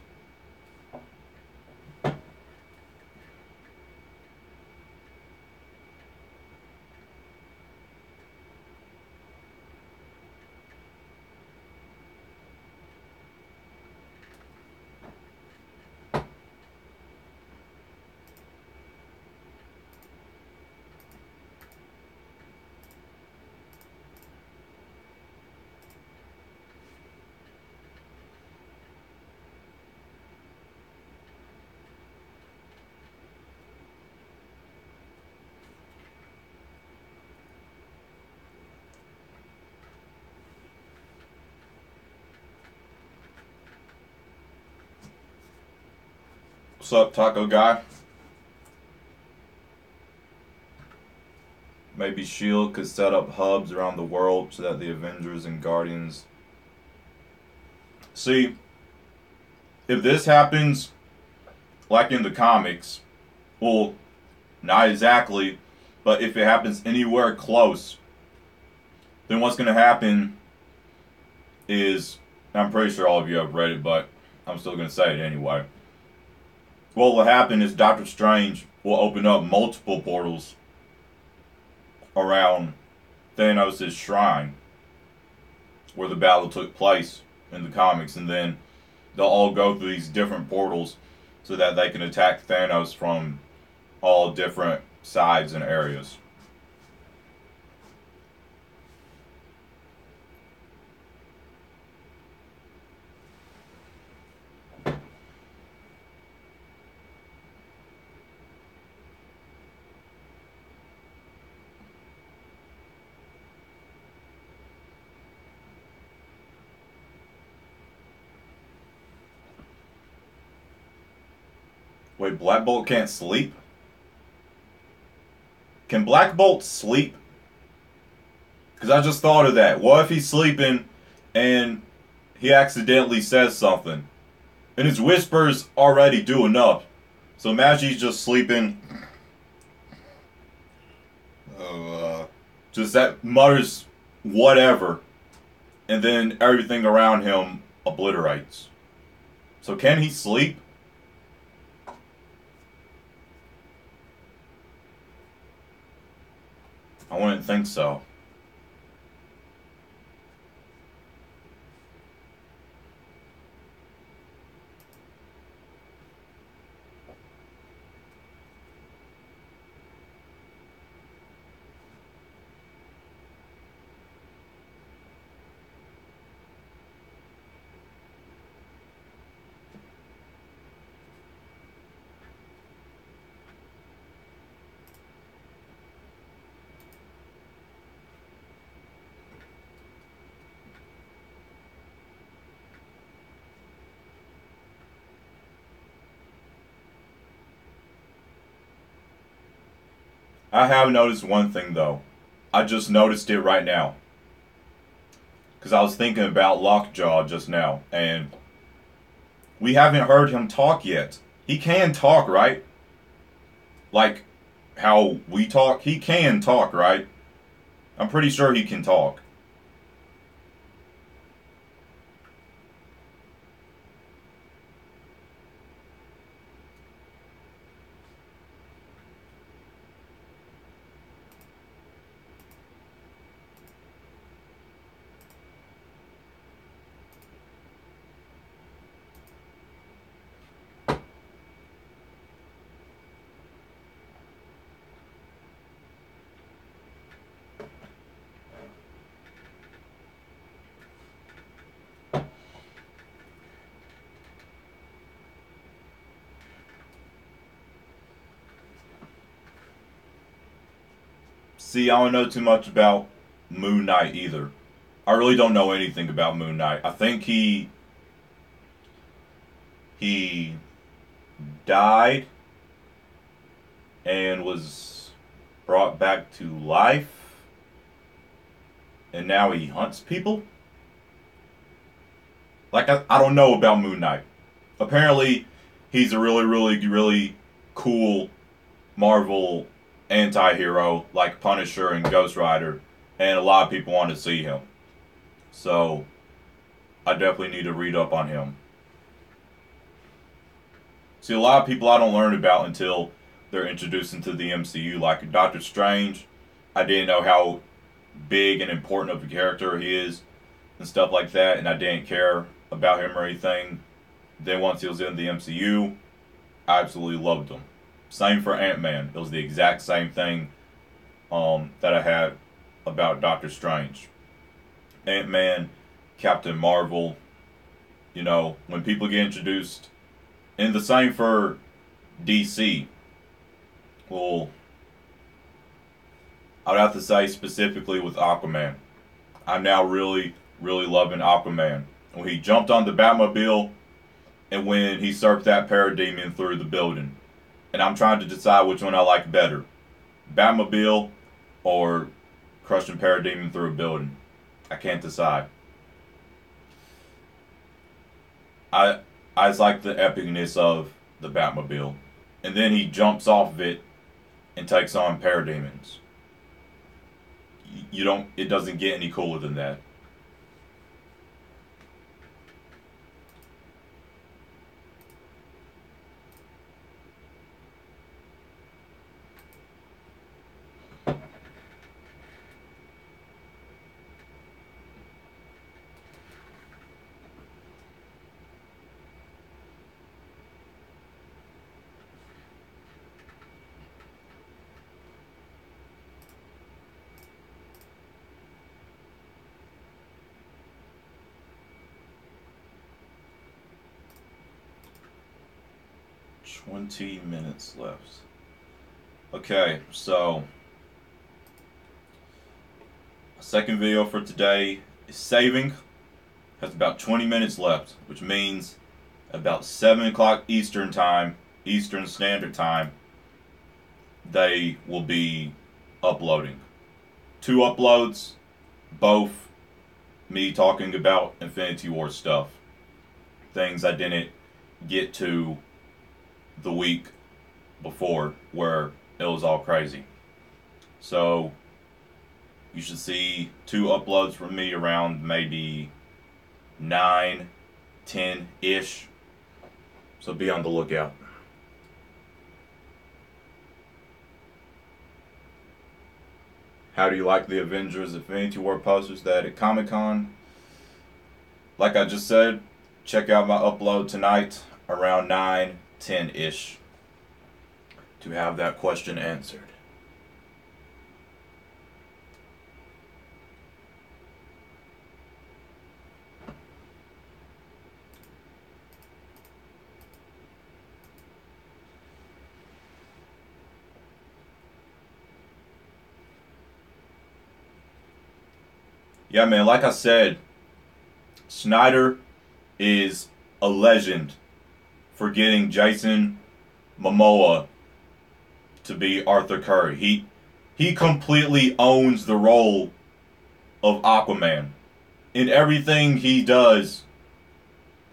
[SPEAKER 1] What's up, Taco Guy? Maybe S.H.I.E.L.D. could set up hubs around the world so that the Avengers and Guardians... See, if this happens, like in the comics, well, not exactly, but if it happens anywhere close, then what's going to happen is, I'm pretty sure all of you have read it, but I'm still going to say it anyway. What will happen is Doctor Strange will open up multiple portals around Thanos' shrine where the battle took place in the comics, and then they'll all go through these different portals so that they can attack Thanos from all different sides and areas. Wait, Black Bolt can't sleep? Can Black Bolt sleep? Because I just thought of that. What if he's sleeping and he accidentally says something? And his whispers already do enough. So imagine he's just sleeping. Just that mutters whatever. And then everything around him obliterates. So can he sleep? I wouldn't think so. I have noticed one thing though. I just noticed it right now. Because I was thinking about Lockjaw just now. And we haven't heard him talk yet. He can talk, right? Like how we talk. He can talk, right? I'm pretty sure he can talk. See, I don't know too much about Moon Knight either. I really don't know anything about Moon Knight. I think he died and was brought back to life, and now he hunts people. Like, I don't know about Moon Knight. Apparently, he's a really cool Marvel anti-hero like Punisher and Ghost Rider, and a lot of people want to see him. So, I definitely need to read up on him. See, a lot of people I don't learn about until they're introduced into the MCU, like Doctor Strange. I didn't know how big and important of a character he is and stuff like that, and I didn't care about him or anything. Then once he was in the MCU, I absolutely loved him. Same for Ant-Man. It was the exact same thing that I had about Doctor Strange. Ant-Man, Captain Marvel, you know, when people get introduced, and the same for DC. Well, I would have to say specifically with Aquaman. I'm now really loving Aquaman. When he jumped on the Batmobile and when he surfed that parademon through the building. And I'm trying to decide which one I like better. Batmobile or crushing parademon through a building. I can't decide. I just like the epicness of the Batmobile. And then he jumps off of it and takes on parademons. It doesn't get any cooler than that. "20 minutes left." Okay, so second video for today is saving. Has about 20 minutes left, which means about 7 o'clock Eastern time, Eastern Standard Time, they will be uploading. 2 uploads, both me talking about Infinity War stuff. Things I didn't get to the week before where it was all crazy. So you should see 2 uploads from me around maybe 9, 10-ish. So be on the lookout. How do you like the Avengers Infinity War posters that at Comic-Con? Like I just said, check out my upload tonight around 9, 10-ish to have that question answered. Yeah, man, like I said, Snyder is a legend for getting Jason Momoa to be Arthur Curry. He completely owns the role of Aquaman. In everything he does,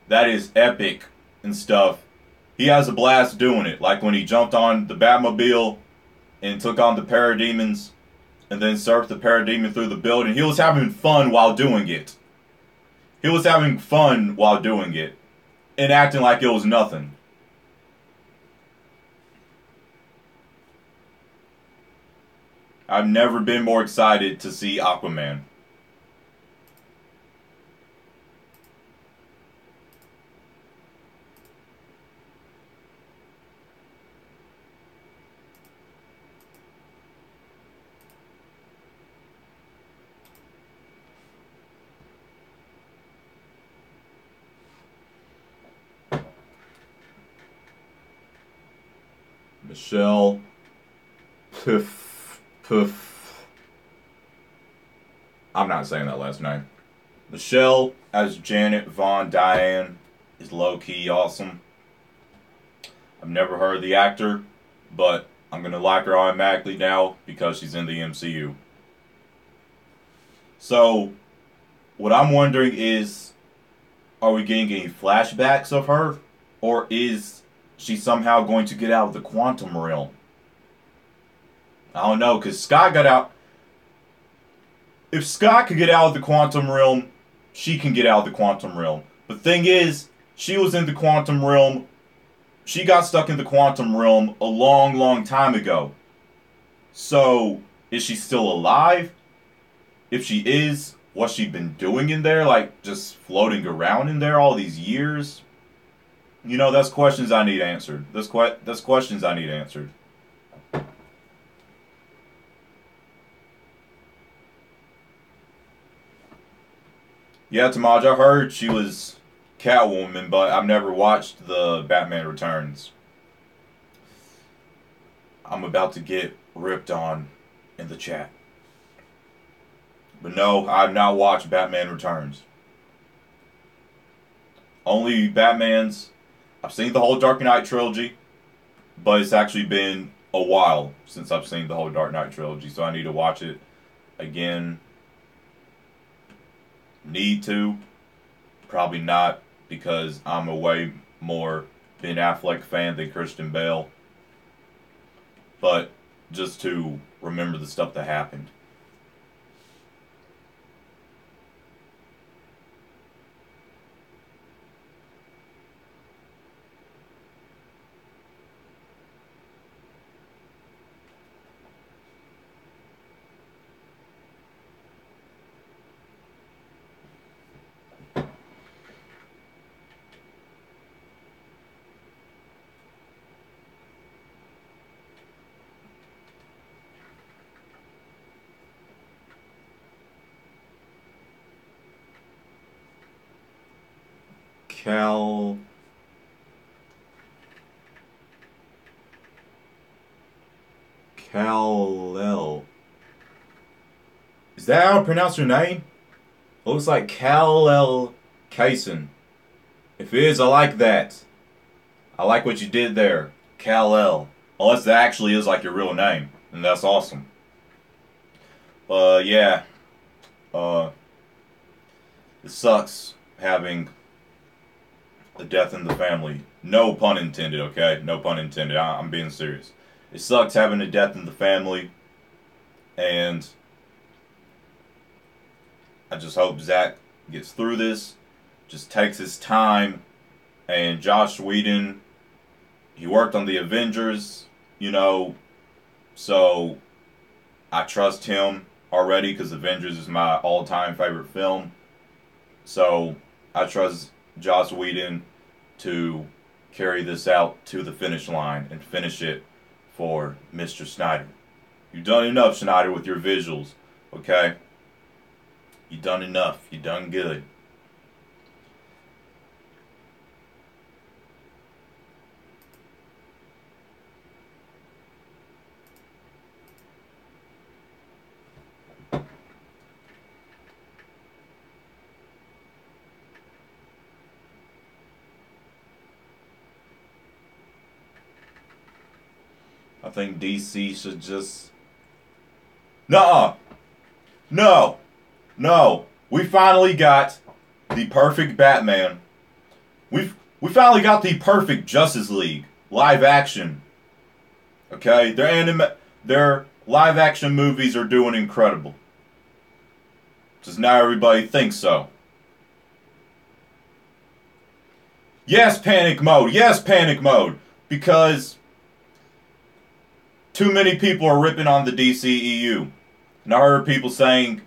[SPEAKER 1] that is epic and stuff. He has a blast doing it. Like when he jumped on the Batmobile and took on the parademons and then surfed the parademon through the building. He was having fun while doing it. He was having fun while doing it and acting like it was nothing. I've never been more excited to see Aquaman. Michelle Poof. I'm not saying that last name. Michelle as Janet Von Dyne is low-key awesome. I've never heard of the actor, but I'm going to like her automatically now because she's in the MCU. So, what I'm wondering is, are we getting any flashbacks of her? Or is she somehow going to get out of the quantum realm? I don't know, because Scott got out. If Scott could get out of the quantum realm, she can get out of the quantum realm. The thing is, she was in the quantum realm. She got stuck in the quantum realm a long, long time ago. So, is she still alive? If she is, what's she been doing in there? Like, just floating around in there all these years? You know, that's questions I need answered. That's questions I need answered. Yeah, Tamaj, I heard she was Catwoman, but I've never watched the Batman Returns. I'm about to get ripped on in the chat. But no, I've not watched Batman Returns. Only Batman's. I've seen the whole Dark Knight trilogy, but it's actually been a while since I've seen the whole Dark Knight trilogy, so I need to watch it again. Need to? Probably not, because I'm a way more Ben Affleck fan than Christian Bale. But just to remember the stuff that happened. Kal-El. Is that how I pronounce your name? It looks like Kal-El Kason. If it is, I like that. I like what you did there. Kal-El. Unless that actually is like your real name, and that's awesome. Yeah. Uh, it sucks having a death in the family. No pun intended, okay? No pun intended. I'm being serious. It sucks having a death in the family, and I just hope Zach gets through this, just takes his time, and Joss Whedon, he worked on the Avengers, you know, so I trust him already because Avengers is my all-time favorite film. So I trust Joss Whedon to carry this out to the finish line and finish it for Mr. Snyder. You've done enough, Snyder, with your visuals, okay? You done enough. You done good. I think DC should just... Nuh-uh. No. No. We finally got the perfect Batman. We finally got the perfect Justice League. Live action. Okay? Their live action movies are doing incredible. Just now everybody thinks so. Yes, panic mode. Yes, panic mode. Because too many people are ripping on the DCEU. And I heard people saying,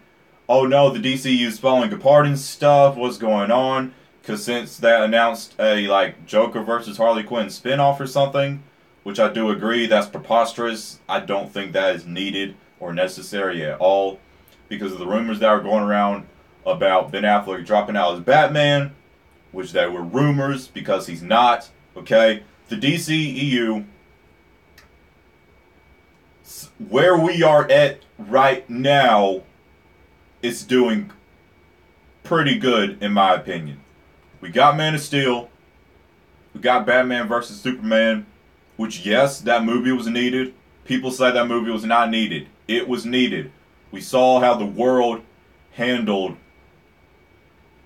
[SPEAKER 1] oh no, the DCEU is falling apart and stuff. What's going on? Because since they announced a like Joker versus Harley Quinn spinoff or something, which I do agree, that's preposterous. I don't think that is needed or necessary at all. Because of the rumors that were going around about Ben Affleck dropping out as Batman, which they were rumors because he's not. Okay? The DCEU, where we are at right now, is doing pretty good in my opinion. We got Man of Steel. We got Batman vs. Superman, which yes, that movie was needed. People say that movie was not needed. It was needed. We saw how the world handled,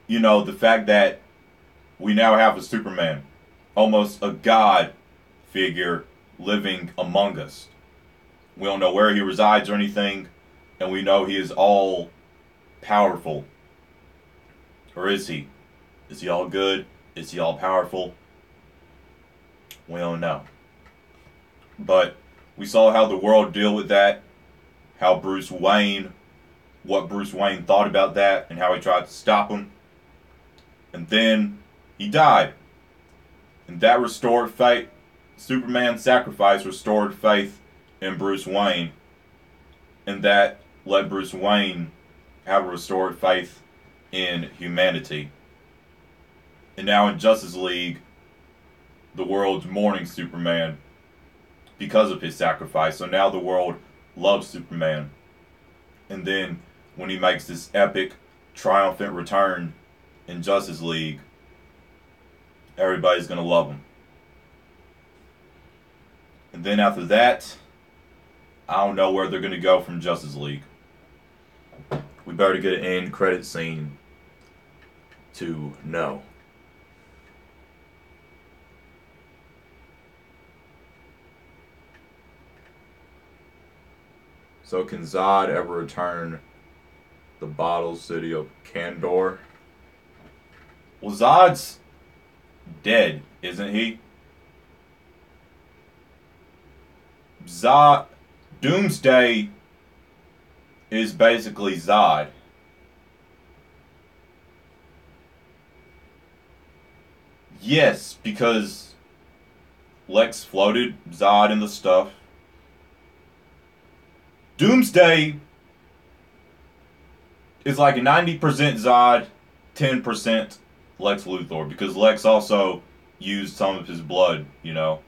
[SPEAKER 1] you know, the fact that we now have a Superman, almost a god figure living among us. We don't know where he resides or anything, and we know he is all powerful. Or is he? Is he all good? Is he all powerful? We don't know. But we saw how the world deal with that, how Bruce Wayne, what Bruce Wayne thought about that, and how he tried to stop him. And then he died. And that restored faith. Superman's sacrifice restored faith in Bruce Wayne. And that let Bruce Wayne have a restored faith in humanity. And now in Justice League, the world's mourning Superman because of his sacrifice. So now the world loves Superman. And then when he makes this epic, triumphant return in Justice League, everybody's going to love him. And then after that, I don't know where they're going to go from Justice League. We better get an end credit scene to know. So can Zod ever return the bottle city of Kandor? Well, Zod's dead, isn't he? Zod... Doomsday is basically Zod. Yes, because Lex floated Zod in the stuff. Doomsday is like 90% Zod, 10% Lex Luthor, because Lex also used some of his blood, you know.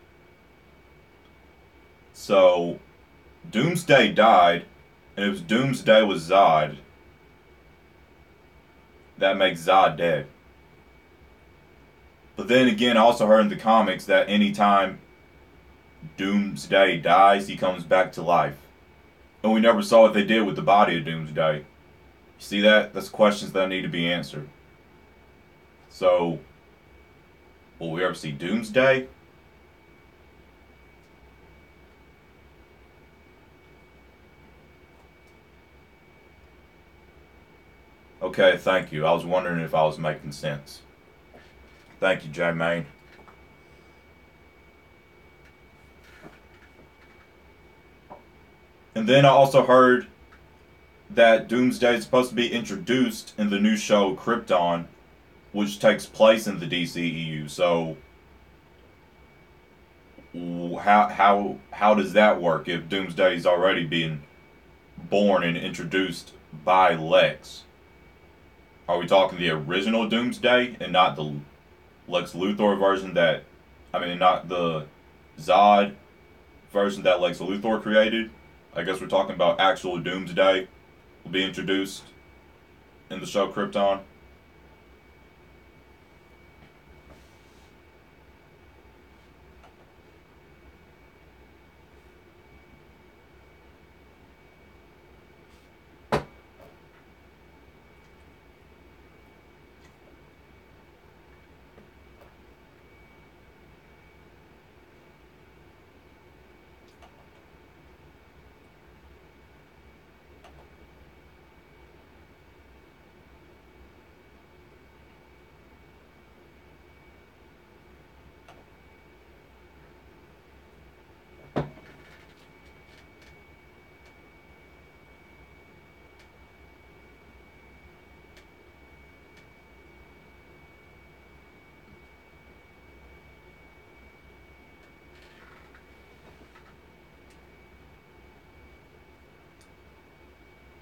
[SPEAKER 1] So Doomsday died, and if Doomsday was Zod, that makes Zod dead. But then again, I also heard in the comics that anytime Doomsday dies, he comes back to life. And we never saw what they did with the body of Doomsday. You see that? That's questions that need to be answered. So, will we ever see Doomsday? Okay, thank you. I was wondering if I was making sense. Thank you, J Main. And then I also heard that Doomsday is supposed to be introduced in the new show Krypton, which takes place in the DCEU. So how does that work if Doomsday is already being born and introduced by Lex? Are we talking the original Doomsday and not the Lex Luthor version that, I mean, not the Zod version that Lex Luthor created? I guess we're talking about actual Doomsday will be introduced in the show Krypton.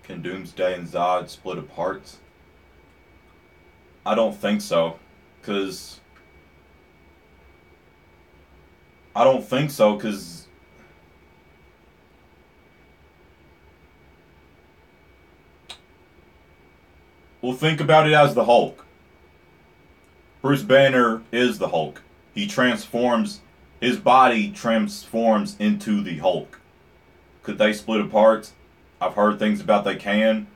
[SPEAKER 1] Can Doomsday and Zod split apart? I don't think so, because well, think about it as the Hulk. Bruce Banner is the Hulk. He transforms, his body transforms into the Hulk. Could they split apart? I've heard things about they can,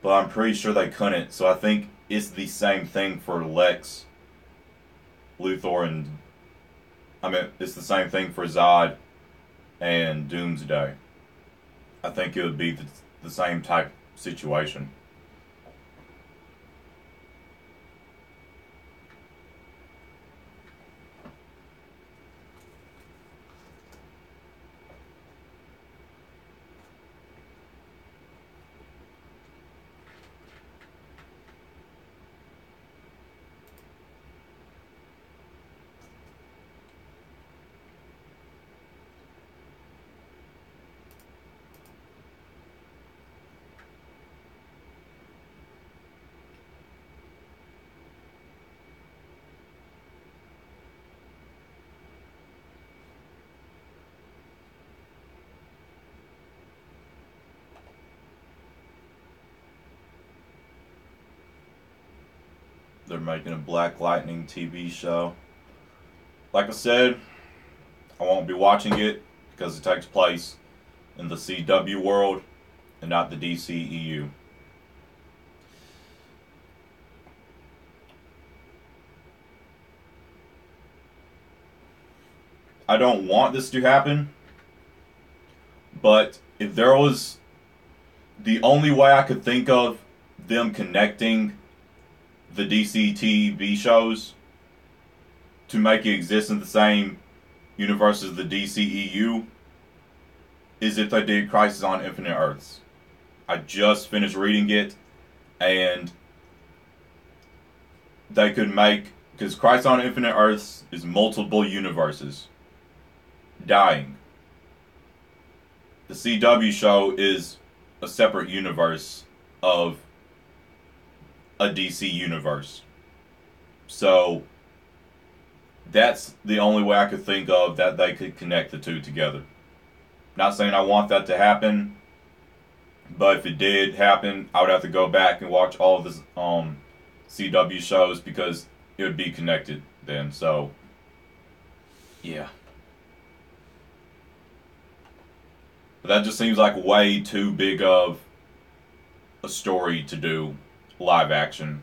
[SPEAKER 1] but I'm pretty sure they couldn't. So I think it's the same thing for Lex Luthor and, I mean, it's the same thing for Zod and Doomsday. I think it would be the same type situation. They're making a Black Lightning TV show. Like I said, I won't be watching it because it takes place in the CW world and not the DCEU. I don't want this to happen, but if there was the only way I could think of them connecting the DC TV shows to make it exist in the same universe as the DCEU is if they did Crisis on Infinite Earths. I just finished reading it, and they could make, because Crisis on Infinite Earths is multiple universes dying. The CW show is a separate universe of a DC universe. So that's the only way I could think of that they could connect the two together. Not saying I want that to happen, but if it did happen, I would have to go back and watch all of the CW shows because it would be connected then. So yeah. But that just seems like way too big of a story to do live action.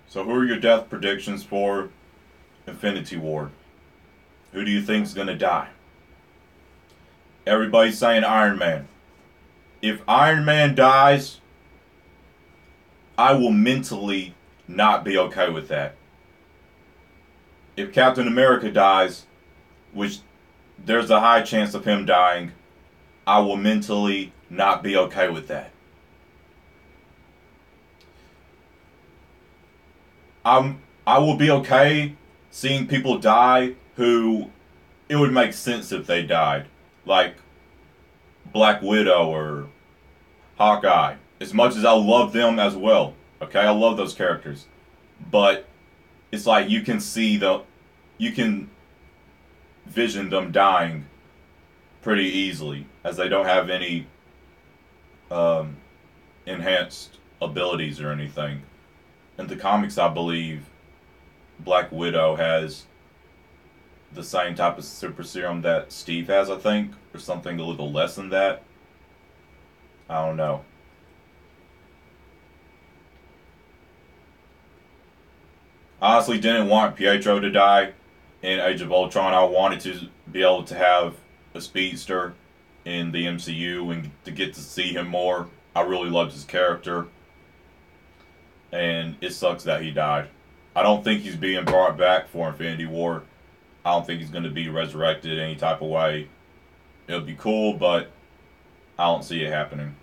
[SPEAKER 1] So who are your death predictions for Infinity War? Who do you think's gonna die? Everybody's saying Iron Man. If Iron Man dies, I will mentally not be okay with that. If Captain America dies, which there's a high chance of him dying, I will mentally not be okay with that. I will be okay seeing people die who it would make sense if they died. Like Black Widow or Hawkeye. As much as I love them as well. Okay, I love those characters. But it's like you can vision them dying pretty easily, as they don't have any enhanced abilities or anything. In the comics, I believe Black Widow has the same type of super serum that Steve has, I think, or something a little less than that. I don't know. I honestly didn't want Pietro to die in Age of Ultron. I wanted to be able to have a speedster in the MCU and to get to see him more. I really loved his character. And it sucks that he died. I don't think he's being brought back for Infinity War. I don't think he's going to be resurrected any type of way. It would be cool, but I don't see it happening.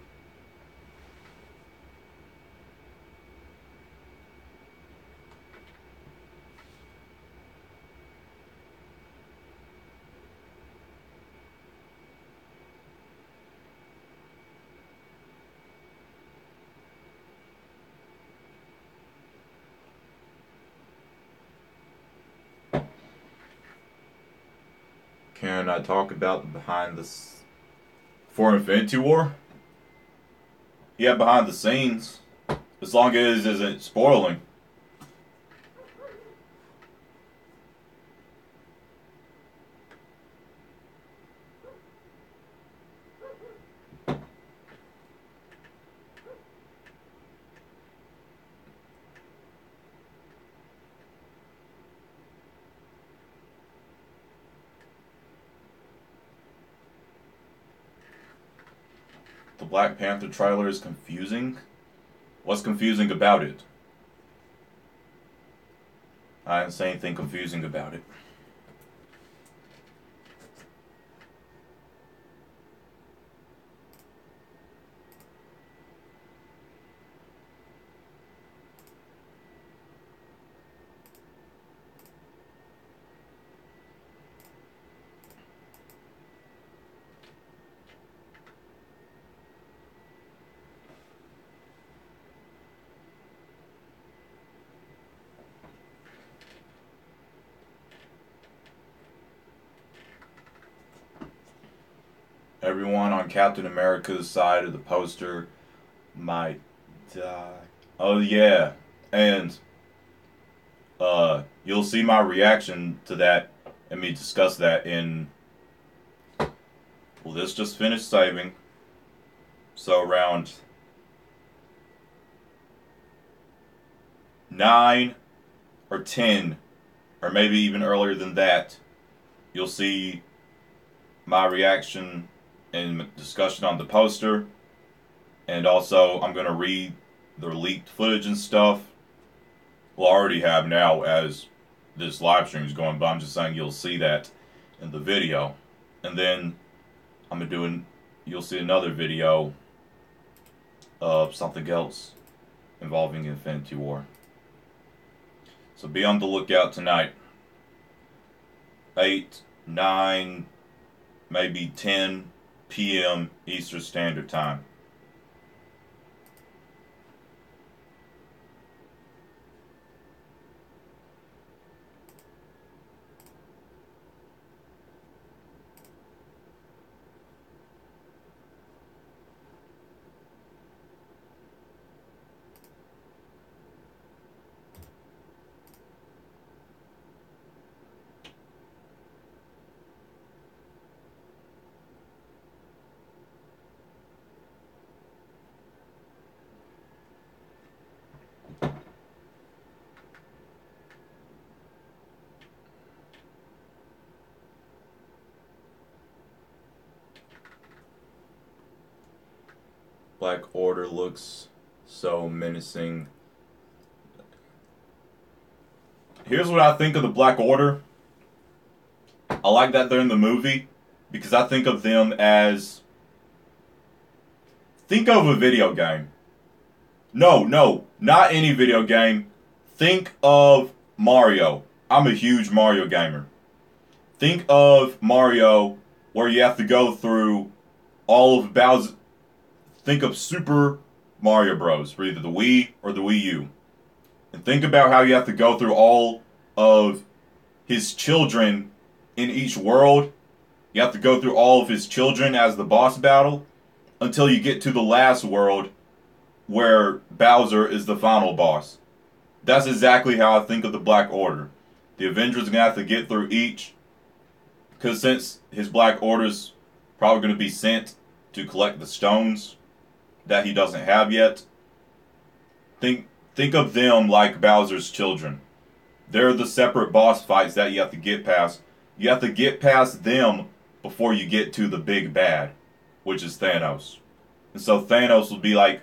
[SPEAKER 1] Can I talk about the behind the for Infinity War? Yeah, behind the scenes, as long as it isn't spoiling. The Black Panther trailer is confusing. What's confusing about it? I didn't say anything confusing about it. Everyone on Captain America's side of the poster might die. Oh yeah, and you'll see my reaction to that and me discuss that in. Well, this just finished saving, so around 9 or 10, or maybe even earlier than that, you'll see my reaction and discussion on the poster. And also, I'm going to read the leaked footage and stuff. Well, I already have now as this live stream is going, but I'm just saying you'll see that in the video. And then you'll see another video of something else involving Infinity War. So be on the lookout tonight. 8, 9, maybe 10 p.m. Eastern Standard Time. Black Order looks so menacing. Here's what I think of the Black Order. I like that they're in the movie because I think of them as... Think of a video game. No, not any video game. Think of Mario. I'm a huge Mario gamer. Think of Mario where you have to go through all of Bowser. Think of Super Mario Bros. For either the Wii or the Wii U. And think about how you have to go through all of his children in each world. You have to go through all of his children as the boss battle until you get to the last world where Bowser is the final boss. That's exactly how I think of the Black Order. The Avengers are going to have to get through each, because since his Black Order's probably going to be sent to collect the stones that he doesn't have yet, think of them like Bowser's children. They're the separate boss fights that you have to get past. You have to get past them before you get to the big bad, which is Thanos. And so Thanos will be like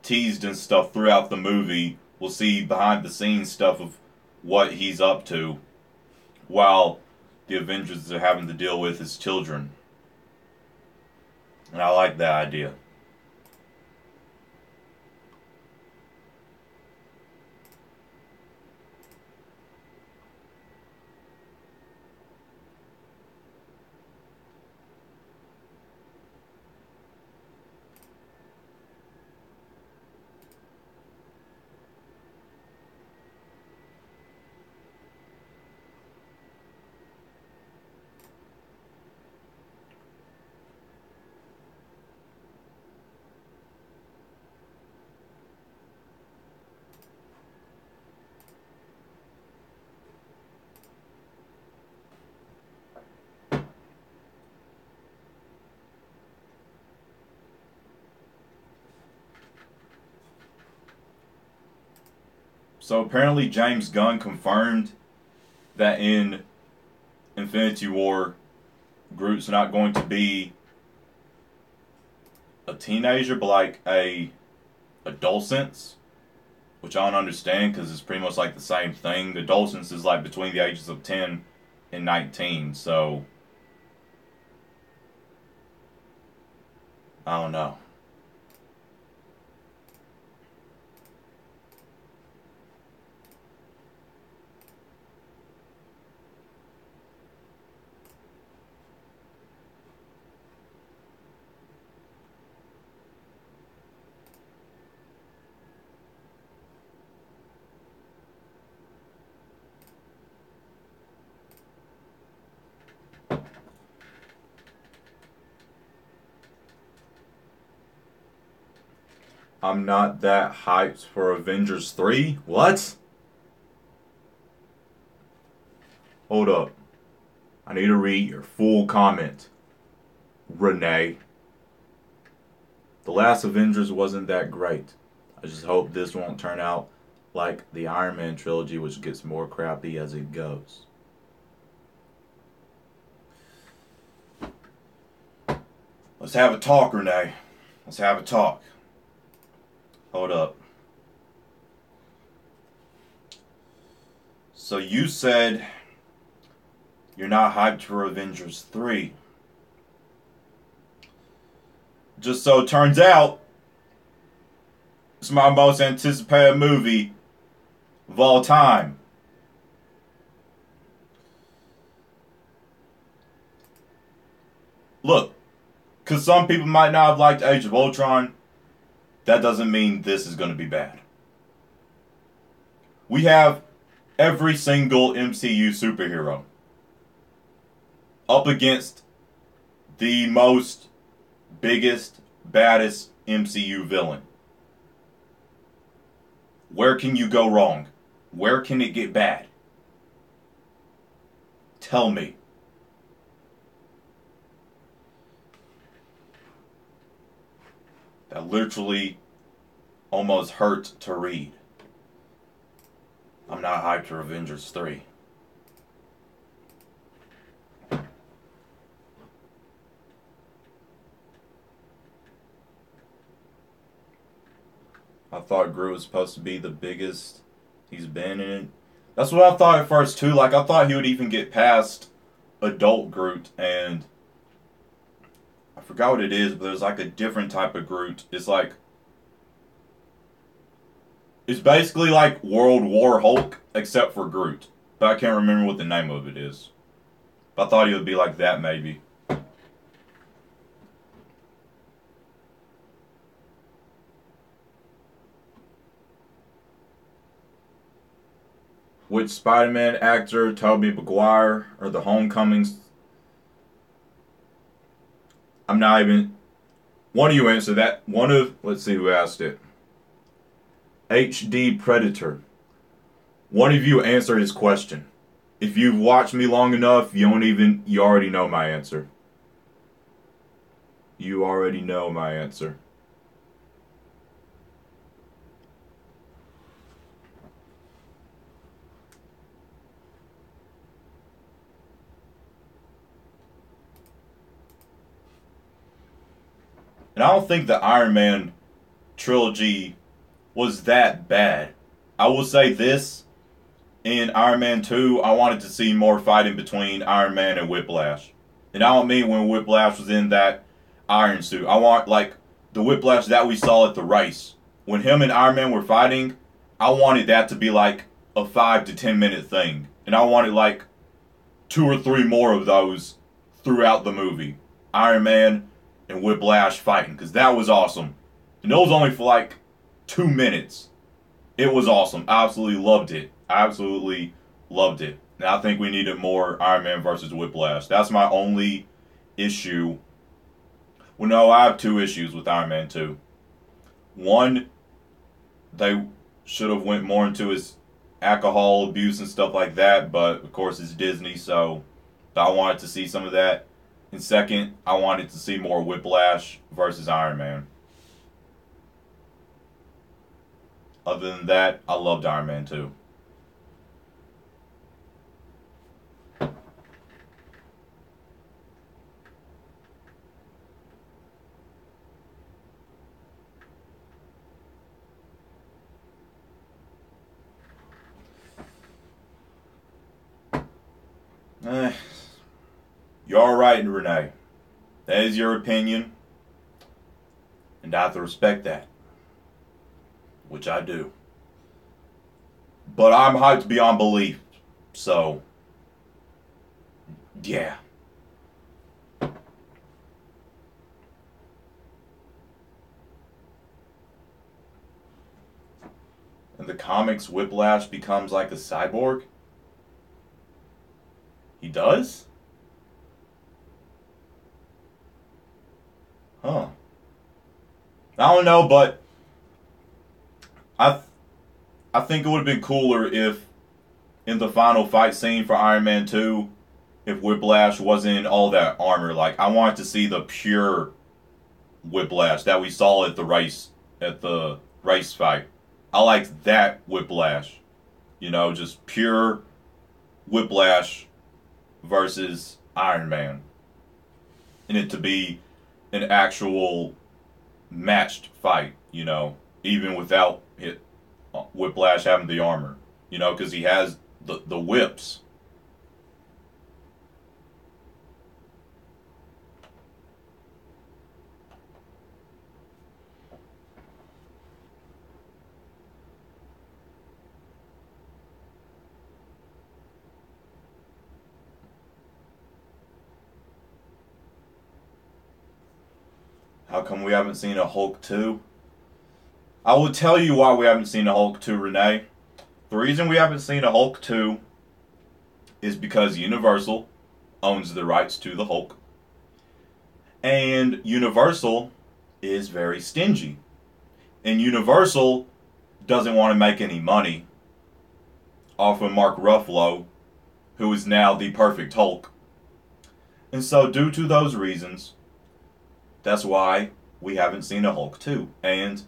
[SPEAKER 1] teased and stuff throughout the movie. We'll see behind the scenes stuff of what he's up to while the Avengers are having to deal with his children. And I like that idea. So apparently James Gunn confirmed that in Infinity War, Groot's not going to be a teenager, but like a adolescence, which I don't understand because it's pretty much like the same thing. Adolescence is like between the ages of 10 and 19, so I don't know. I'm not that hyped for Avengers 3. What? Hold up. I need to read your full comment, Renee. The last Avengers wasn't that great. I just hope this won't turn out
[SPEAKER 2] like the Iron Man trilogy, which gets more crappy as it goes.
[SPEAKER 1] Let's have a talk, Renee. Let's have a talk. Hold up. So you said you're not hyped for Avengers 3. Just so it turns out, it's my most anticipated movie of all time. Look, because some people might not have liked Age of Ultron, that doesn't mean this is going to be bad. We have every single MCU superhero up against the most biggest, baddest MCU villain. Where can you go wrong? Where can it get bad? Tell me. That literally almost hurt to read. I'm not hyped for Avengers 3. I thought Groot was supposed to be the biggest he's been in it. That's what I thought at first too. Like, I thought he would even get past adult Groot, and I forgot what it is, but there's like a different type of Groot. It's basically like World War Hulk, except for Groot. But I can't remember what the name of it is. But I thought he would be like that, maybe. Which Spider-Man actor, Tobey Maguire, or the Homecomings? I'm not even... One of you answer that. Let's see who asked it. HD Predator. One of you answer his question. If you've watched me long enough, you already know my answer. You already know my answer. And I don't think the Iron Man trilogy was that bad. I will say this. In Iron Man 2, I wanted to see more fighting between Iron Man and Whiplash. And I don't mean when Whiplash was in that iron suit. I want, like, the Whiplash that we saw at the race. When him and Iron Man were fighting, I wanted that to be like a 5 to 10 minute thing. And I wanted like 2 or 3 more of those throughout the movie. Iron Man and Whiplash fighting, because that was awesome. And it was only for like 2 minutes. It was awesome. I absolutely loved it. Absolutely loved it. And I think we needed more Iron Man versus Whiplash. That's my only issue. Well, no, I have 2 issues with Iron Man 2. One, they should have went more into his alcohol abuse and stuff like that, but of course it's Disney, so I wanted to see some of that. And second, I wanted to see more Whiplash versus Iron Man. Other than that, I loved Iron Man 2. You're right, Renee. That is your opinion, and I have to respect that. Which I do. But I'm hyped beyond belief, so yeah. In the comics, Whiplash becomes like a cyborg? He does? Huh. I don't know, but I think it would have been cooler if in the final fight scene for Iron Man 2, if Whiplash wasn't in all that armor. Like, I wanted to see the pure Whiplash that we saw at the race fight. I like that Whiplash. Just pure Whiplash versus Iron Man. And it to be an actual matched fight, even without Whiplash having the armor, because he has the whips. How come we haven't seen a Hulk 2? I will tell you why we haven't seen a Hulk 2, Renee. The reason we haven't seen a Hulk 2 is because Universal owns the rights to the Hulk. And Universal is very stingy. And Universal doesn't want to make any money off of Mark Ruffalo, who is now the perfect Hulk. And so due to those reasons, that's why we haven't seen a Hulk 2. And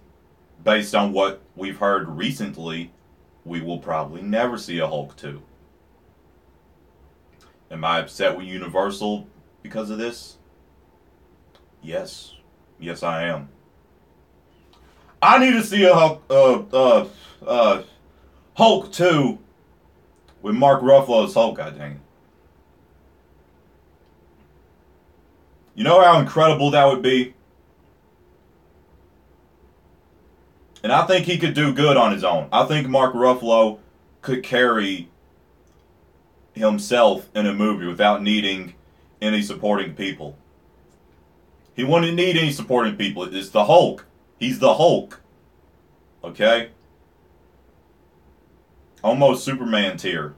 [SPEAKER 1] based on what we've heard recently, we will probably never see a Hulk 2. Am I upset with Universal because of this? Yes. Yes, I am. I need to see a Hulk 2 with Mark Ruffalo's Hulk, god dang it. You know how incredible that would be? And I think he could do good on his own. I think Mark Ruffalo could carry himself in a movie without needing any supporting people. He wouldn't need any supporting people. It's the Hulk. He's the Hulk. Okay? Almost Superman tier.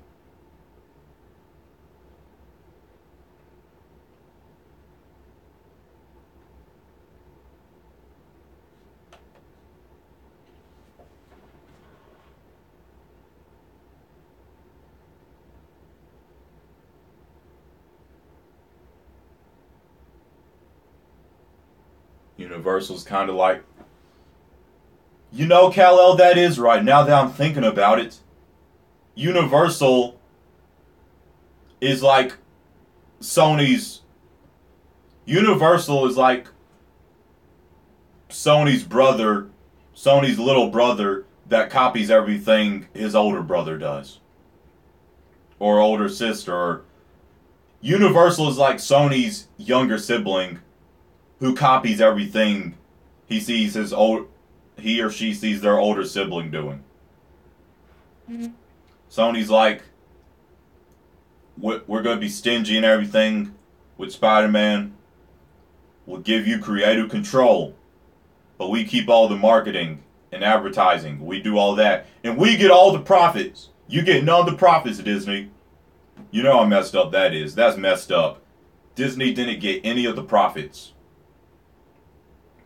[SPEAKER 1] Universal's kind of like, Kal-El, that is right. Now that I'm thinking about it, Universal is like Sony's brother, Sony's little brother that copies everything his older brother does. Or older sister. Universal is like Sony's younger sibling who copies everything he or she sees their older sibling doing. Mm-hmm. Sony's like, we're going to be stingy and everything with Spider-Man. We'll give you creative control, but we keep all the marketing and advertising. We do all that, and we get all the profits. You get none of the profits, Disney. You know how messed up that is. That's messed up. Disney didn't get any of the profits.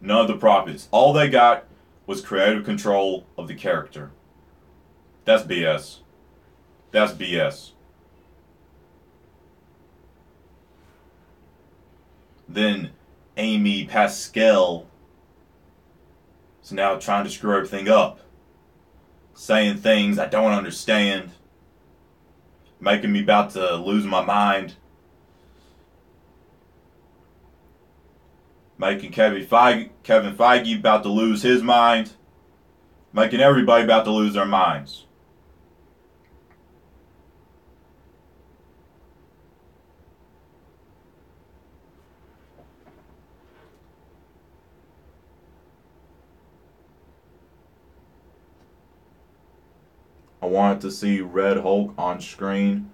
[SPEAKER 1] None of the profits. All they got was creative control of the character. That's BS. That's BS. Then Amy Pascal is now trying to screw everything up. Saying things I don't understand. Making me about to lose my mind. Making Kevin Feige about to lose his mind. Making everybody about to lose their minds. I wanted to see Red Hulk on screen.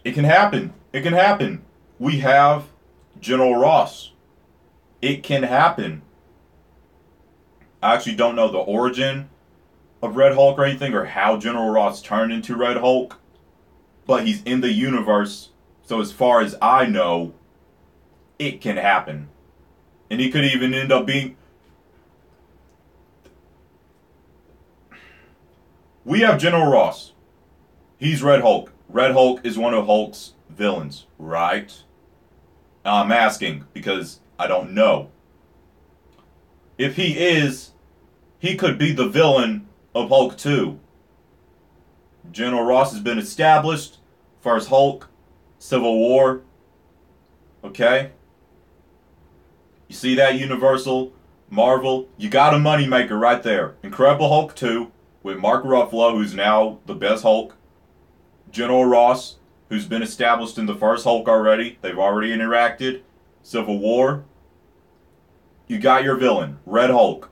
[SPEAKER 1] It can happen. It can happen. We have General Ross. It can happen. I actually don't know the origin of Red Hulk or anything, or how General Ross turned into Red Hulk. But he's in the universe, so as far as I know, it can happen. And he could even end up being... We have General Ross. He's Red Hulk. Red Hulk is one of Hulk's villains, right? I'm asking because I don't know. If he is, he could be the villain of Hulk 2. General Ross has been established. First Hulk, Civil War. Okay? You see that, Universal? Marvel? You got a moneymaker right there. Incredible Hulk 2 with Mark Ruffalo, who's now the best Hulk. General Ross, who's been established in the first Hulk already. They've already interacted. Civil War. You got your villain, Red Hulk.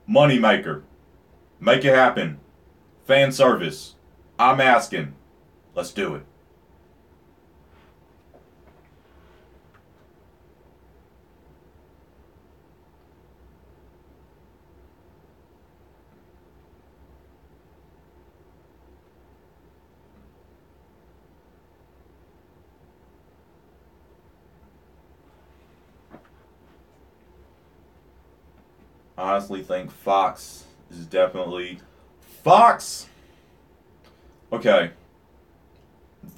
[SPEAKER 1] Moneymaker. Make it happen. Fan service. I'm asking. Let's do it. I honestly think Fox is definitely Fox. Okay.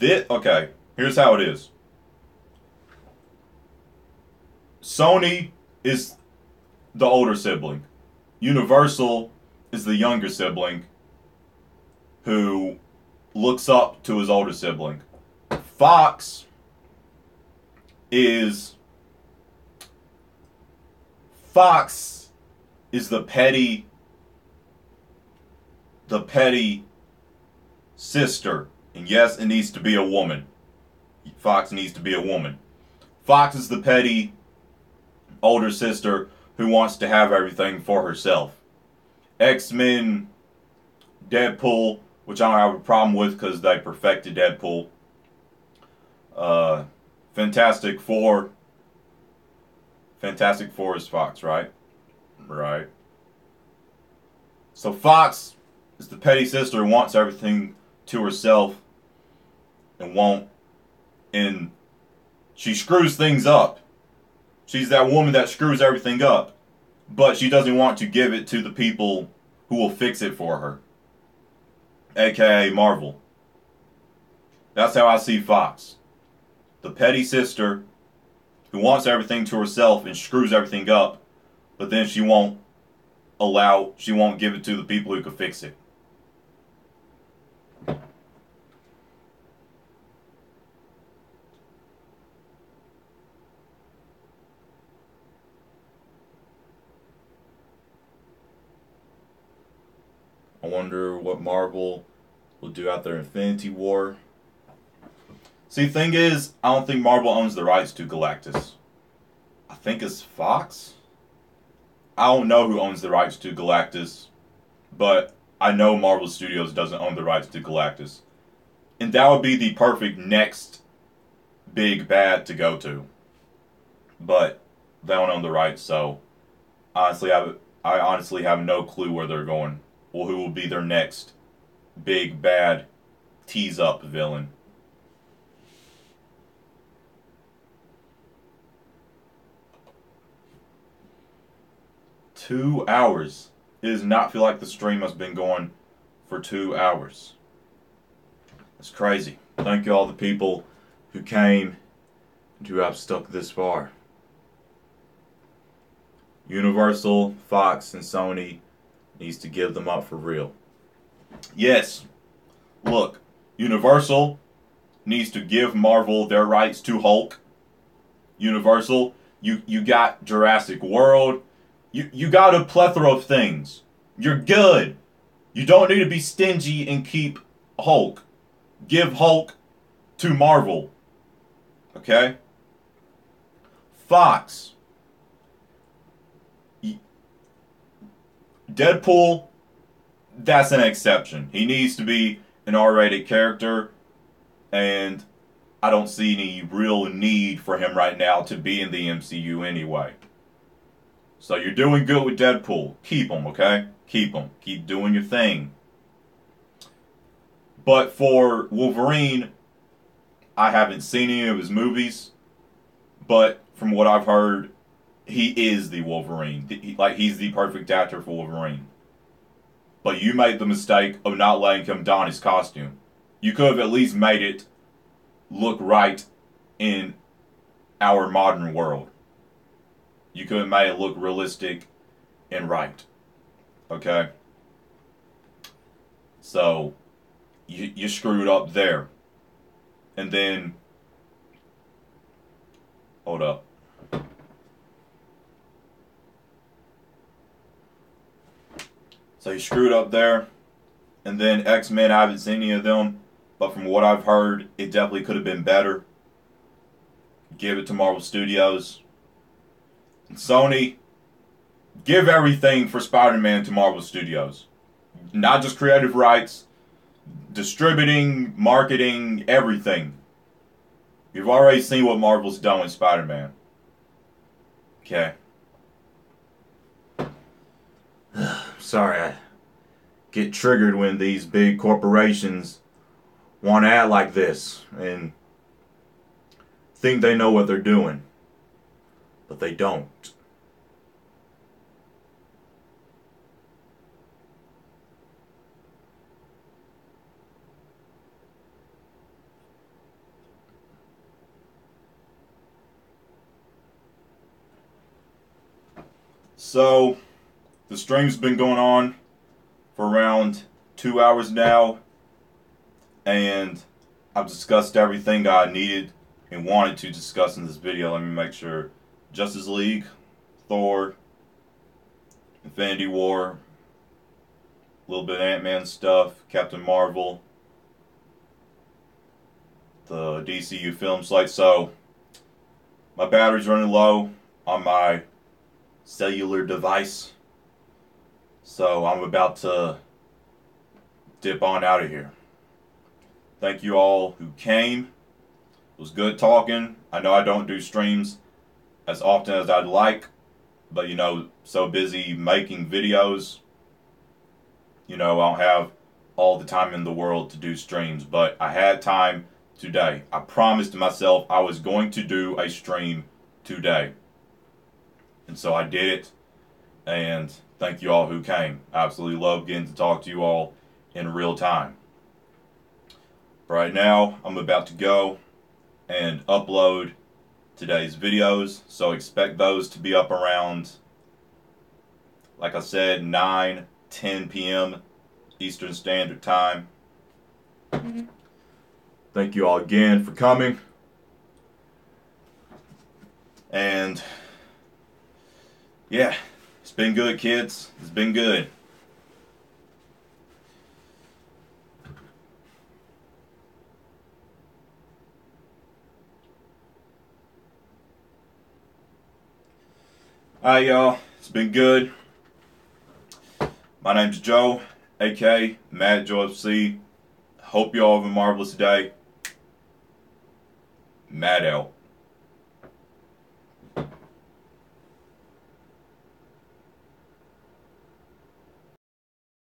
[SPEAKER 1] Okay. Here's how it is. Sony is the older sibling. Universal is the younger sibling who looks up to his older sibling. Fox is the petty sister. And yes, it needs to be a woman. Fox needs to be a woman. Fox is the petty older sister who wants to have everything for herself. X-Men, Deadpool, which I don't have a problem with because they perfected Deadpool. Fantastic Four. Fantastic Four is Fox, right? Right. So Fox is the petty sister who wants everything to herself and she screws things up. She's that woman that screws everything up, but she doesn't want to give it to the people who will fix it for her, aka Marvel. That's how I see Fox. The petty sister who wants everything to herself and screws everything up, but then she won't give it to the people who could fix it. I wonder what Marvel will do out their Infinity War. See, the thing is, I don't think Marvel owns the rights to Galactus. I think it's Fox? I don't know who owns the rights to Galactus, but I know Marvel Studios doesn't own the rights to Galactus. And that would be the perfect next big bad to go to. But they don't own the rights, so I honestly have no clue where they're going, or who will be their next big bad tease up villain. Two hours. It does not feel like the stream has been going for 2 hours. It's crazy. Thank you all the people who came and who have stuck this far. Universal, Fox, and Sony needs to give them up for real. Yes. Look, Universal needs to give Marvel their rights to Hulk. Universal, you got Jurassic World. You got a plethora of things. You're good. You don't need to be stingy and keep Hulk. Give Hulk to Marvel. Okay? Fox. Deadpool, that's an exception. He needs to be an R-rated character, and I don't see any real need for him right now to be in the MCU anyway. So you're doing good with Deadpool. Keep him, okay? Keep him. Keep doing your thing. But for Wolverine, I haven't seen any of his movies, but from what I've heard, he is the Wolverine. He's the perfect actor for Wolverine. But you made the mistake of not letting him don his costume. You could have at least made it look right in our modern world. You could have made it look realistic and right. Okay? So you screwed up there. And then, hold up. So you screwed up there. And then X-Men, I haven't seen any of them. But from what I've heard, it definitely could have been better. Give it to Marvel Studios. And Sony, give everything for Spider-Man to Marvel Studios. Not just creative rights, distributing, marketing, everything. You've already seen what Marvel's done with Spider-Man. Okay. Sorry, I get triggered when these big corporations want to act like this and think they know what they're doing. But they don't. So, the stream's been going on for around 2 hours now, and I've discussed everything I needed and wanted to discuss in this video. Let me make sure. Justice League, Thor, Infinity War, a little bit of Ant-Man stuff, Captain Marvel, the DCU film slate. So, my battery's running low on my cellular device, so I'm about to dip on out of here. Thank you all who came. It was good talking. I know I don't do streams as often as I'd like, but you know, so busy making videos, you know, I don't have all the time in the world to do streams, but I had time today. I promised myself I was going to do a stream today. And so I did it, and thank you all who came. I absolutely love getting to talk to you all in real time. Right now, I'm about to go and upload today's videos, so expect those to be up around, like I said, 9-10 p.m. Eastern Standard Time. Thank you all again for coming. And yeah, it's been good, kids. It's been good. Alright, y'all. It's been good. My name's Joe, aka MADTalk. Hope y'all have a marvelous day. Mad out.